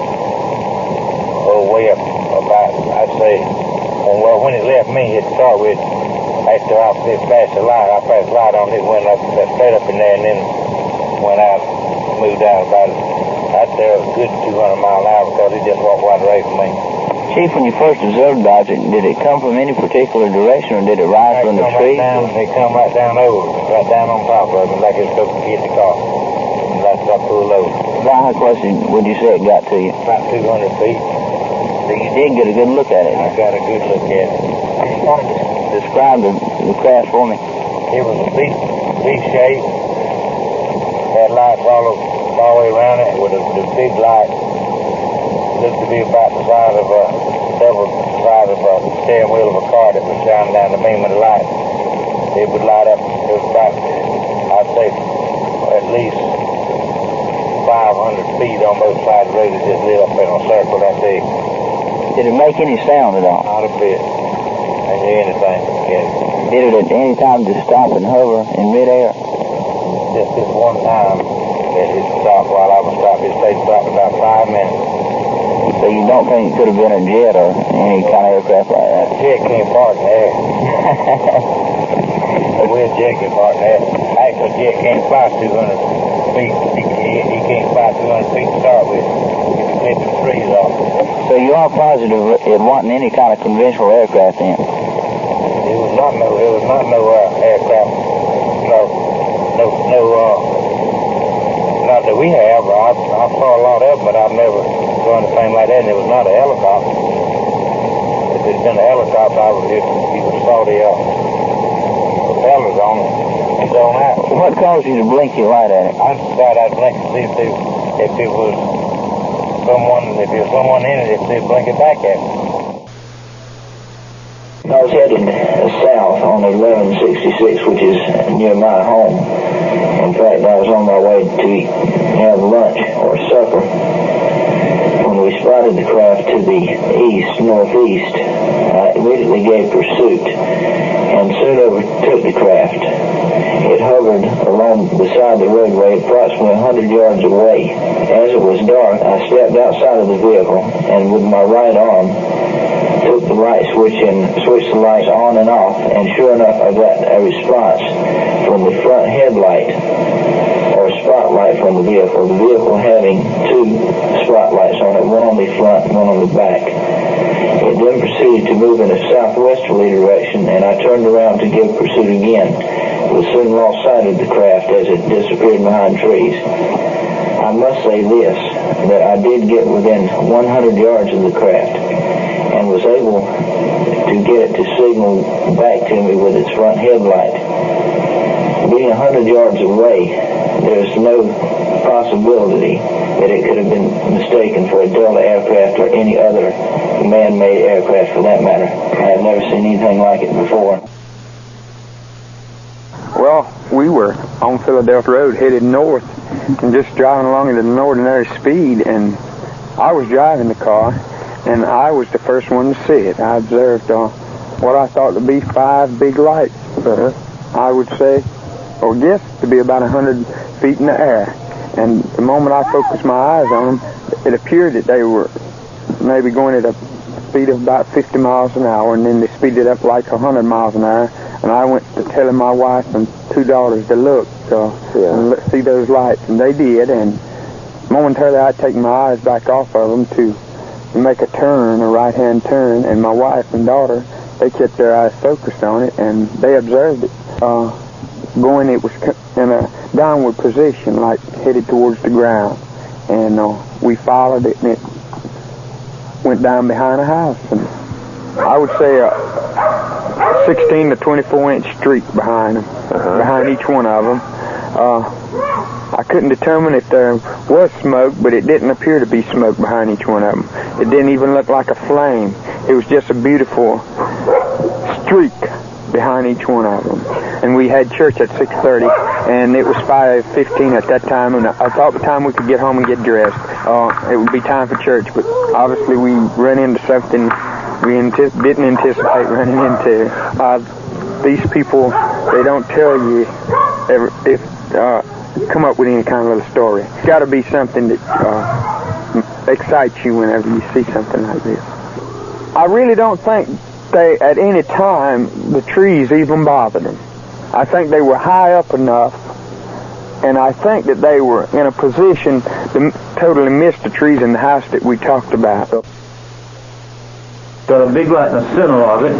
way up about, I'd say, well, when it left me, it started with, after I passed the light, I passed the light on it, went up, straight up in there, and then went out, moved out about, I'd say a good 200 miles an hour, because it just walked right away from me. Chief, when you first observed the object, did it come from any particular direction, or did it rise from the tree? It come right down over, right down on top of it, like it was supposed to hit the car. And that's what I pulled over. About how close would you say it got to you? About 200 feet. So you did get a good look at it? I got a good look at it. Describe the craft for me. It was a V shape, had lights all the way around it, with the big light. Looked to be about the size of a steering wheel of a car that was shining down the beam of the light. It would light up. It was about, I'd say, at least 500 feet on both sides of the road. It just lit up in a circle, I see. Did it make any sound at all? Not a bit. Didn't hear anything. Yeah. Did it at any time just stop and hover in midair? Just this one time that it stopped while I was stopped. It stayed stopped about 5 minutes. So you don't think it could have been a jet or any kind of aircraft like that? A jet can't park in the air. A real jet can park in the air. Actually, a jet can't fly 200 feet. He can't fly 200 feet to start with. He can flip the trees off. So you are positive it wasn't any kind of conventional aircraft then? It was not no aircraft. No we have. I saw a lot of them, but I've never done anything like that, and it was not a helicopter. If it had been a helicopter, I would just, you would have saw the propellers on it and gone out. What caused you to blink your light at it? I thought I'd blink to see if it was someone in it, if they'd blink it back at me. I was heading south on 1166, which is near my home. In fact, I was on my way to have lunch or supper when we spotted the craft to the northeast. I immediately gave pursuit and soon overtook the craft. It hovered along beside the roadway approximately 100 yards away. As it was dark, I stepped outside of the vehicle and with my right arm took the light switch and switched the lights on and off, and sure enough I got a response from the front headlight or spotlight from the vehicle having two spotlights on it, one on the front and one on the back. It then proceeded to move in a southwesterly direction, and I turned around to give pursuit again, but soon lost sight of the craft as it disappeared behind trees. I must say this, that I did get within 100 yards of the craft and was able to get it to signal back to me with its front headlight. Being 100 yards away, there's no possibility that it could have been mistaken for a Delta aircraft or any other man-made aircraft for that matter. I have never seen anything like it before. Well, we were on Philadelphia Road headed north and just driving along at an ordinary speed, and I was driving the car, and I was the first one to see it. I observed what I thought to be 5 big lights. I would say, or guess, to be about 100 feet in the air. And the moment I focused my eyes on them, it appeared that they were maybe going at a speed of about 50 miles an hour, and then they speeded up like 100 miles an hour. And I went to telling my wife and 2 daughters to look and see those lights, and they did. And momentarily I'd taken my eyes back off of them to make a turn, a right-hand turn, and my wife and daughter, they kept their eyes focused on it, and they observed it going. It was in a downward position, like headed towards the ground, and we followed it, and it went down behind a house, and I would say a 16 to 24 inch streak behind them, behind each one of them. I couldn't determine if there was smoke, but it didn't appear to be smoke behind each one of them. It didn't even look like a flame. It was just a beautiful streak behind each one of them. And we had church at 6:30, and it was 5:15 at that time, and I thought by the time we could get home and get dressed, it would be time for church. But obviously we ran into something we didn't anticipate running into. These people, they don't tell you come up with any kind of little story. It's got to be something that excites you whenever you see something like this. I really don't think they, at any time, the trees even bothered them. I think they were high up enough, and I think that they were in a position to totally miss the trees in the house that we talked about. Got a big light in the center of it,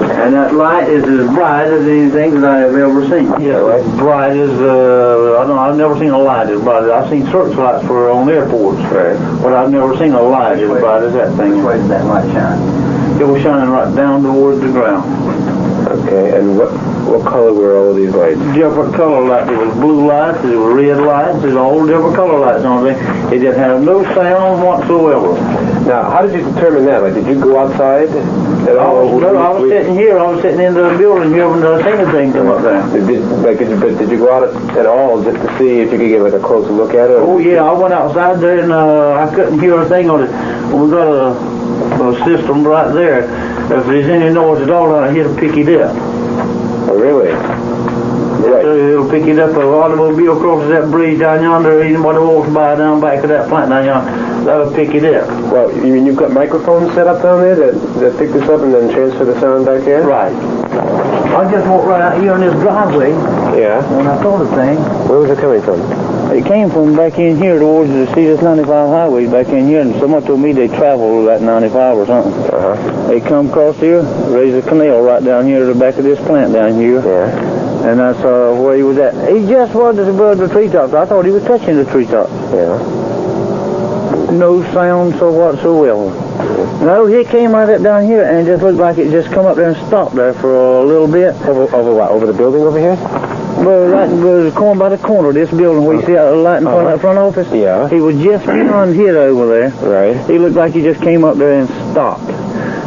and that light is as bright as anything that I have ever seen. Yeah, right. Bright as I've never seen a light as bright. I've seen searchlights on airports, right, but I've never seen a light as bright as that thing. Where did that light shine? It was shining right down towards the ground. Okay, and what color were all of these lights? Different color lights. There was blue lights, there were red lights, there's all different color lights on it. It didn't have no sound whatsoever. Now, how did you determine that? Like, did you go outside at all? I was sitting here. I was sitting in the building here when I seen the thing come up there. Did you go out at all just to see if you could get like a closer look at it? Oh yeah, I went outside there and I couldn't hear a thing on it. We got a system right there. If there's any noise at all, I hear to pick it up. Oh really? Right. So it'll pick it up. An automobile crosses that bridge down yonder. Anybody walks by down back of that plant down yonder, that'll pick it up. Well, you mean you've got microphones set up down there that pick this up and then transfer the sound back here? Right. I just walked right out here on this driveway. Yeah. And I saw the thing. Where was it coming from? It came from back in here towards the CS-95 highway back in here, and someone told me they traveled that 95 or something. They come across here, raised a canal right down here to the back of this plant down here. Yeah. And that's where he was at. He just was above the treetops. I thought he was touching the treetops. Yeah. No sound so whatsoever. No, he came right up down here and it just looked like it just come up there and stopped there for a little bit. Over what? Over the building over here? Well, right was corner by the corner of this building where you see that light in front of that front office. Yeah. He was just beyond here over there. Right. He looked like he just came up there and stopped.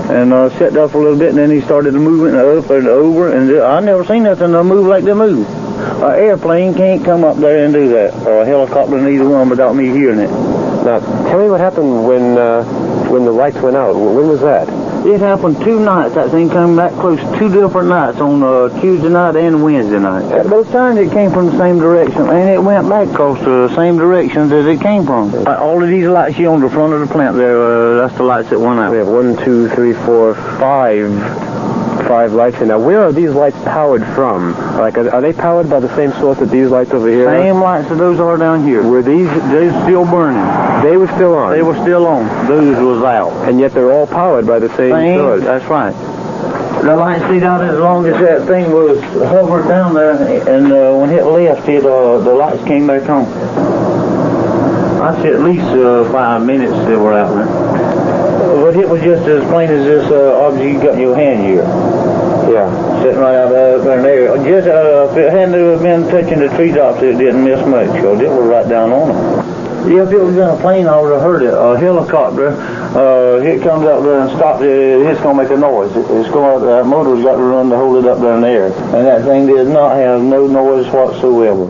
And sat there for a little bit, and then he started moving up and over, and I never seen nothing move like they move. An airplane can't come up there and do that, or a helicopter, neither one, without me hearing it. Now, tell me what happened when the lights went out. When was that? It happened 2 nights. That thing came back close 2 different nights, on Tuesday night and Wednesday night. At both times it came from the same direction, and it went back across the same directions as it came from. All of these lights here on the front of the plant there, that's the lights that went out. We have 1, 2, 3, 4, 5 lights here. Now, where are these lights powered from? Like, are they powered by the same source that these lights over here are? Same lights that those are down here. Were they're still burning? They were still on? They were still on. Those was out. And yet they're all powered by the same source? That's right. The light stayed out as long as that thing was hovered down there, and when it left, the lights came back on. I'd say at least 5 minutes they were out there. But it was just as plain as this object you got in your hand here. Yeah. Sitting right out there in there. Just if it hadn't been touching the treetops, it didn't miss much, because it was right down on them. Yeah, if it was in a plane, I would have heard it. A helicopter, it comes up there and stops, it's going to make a noise. It's going to, that motor's got to run to hold it up there in the air. And that thing did not have no noise whatsoever.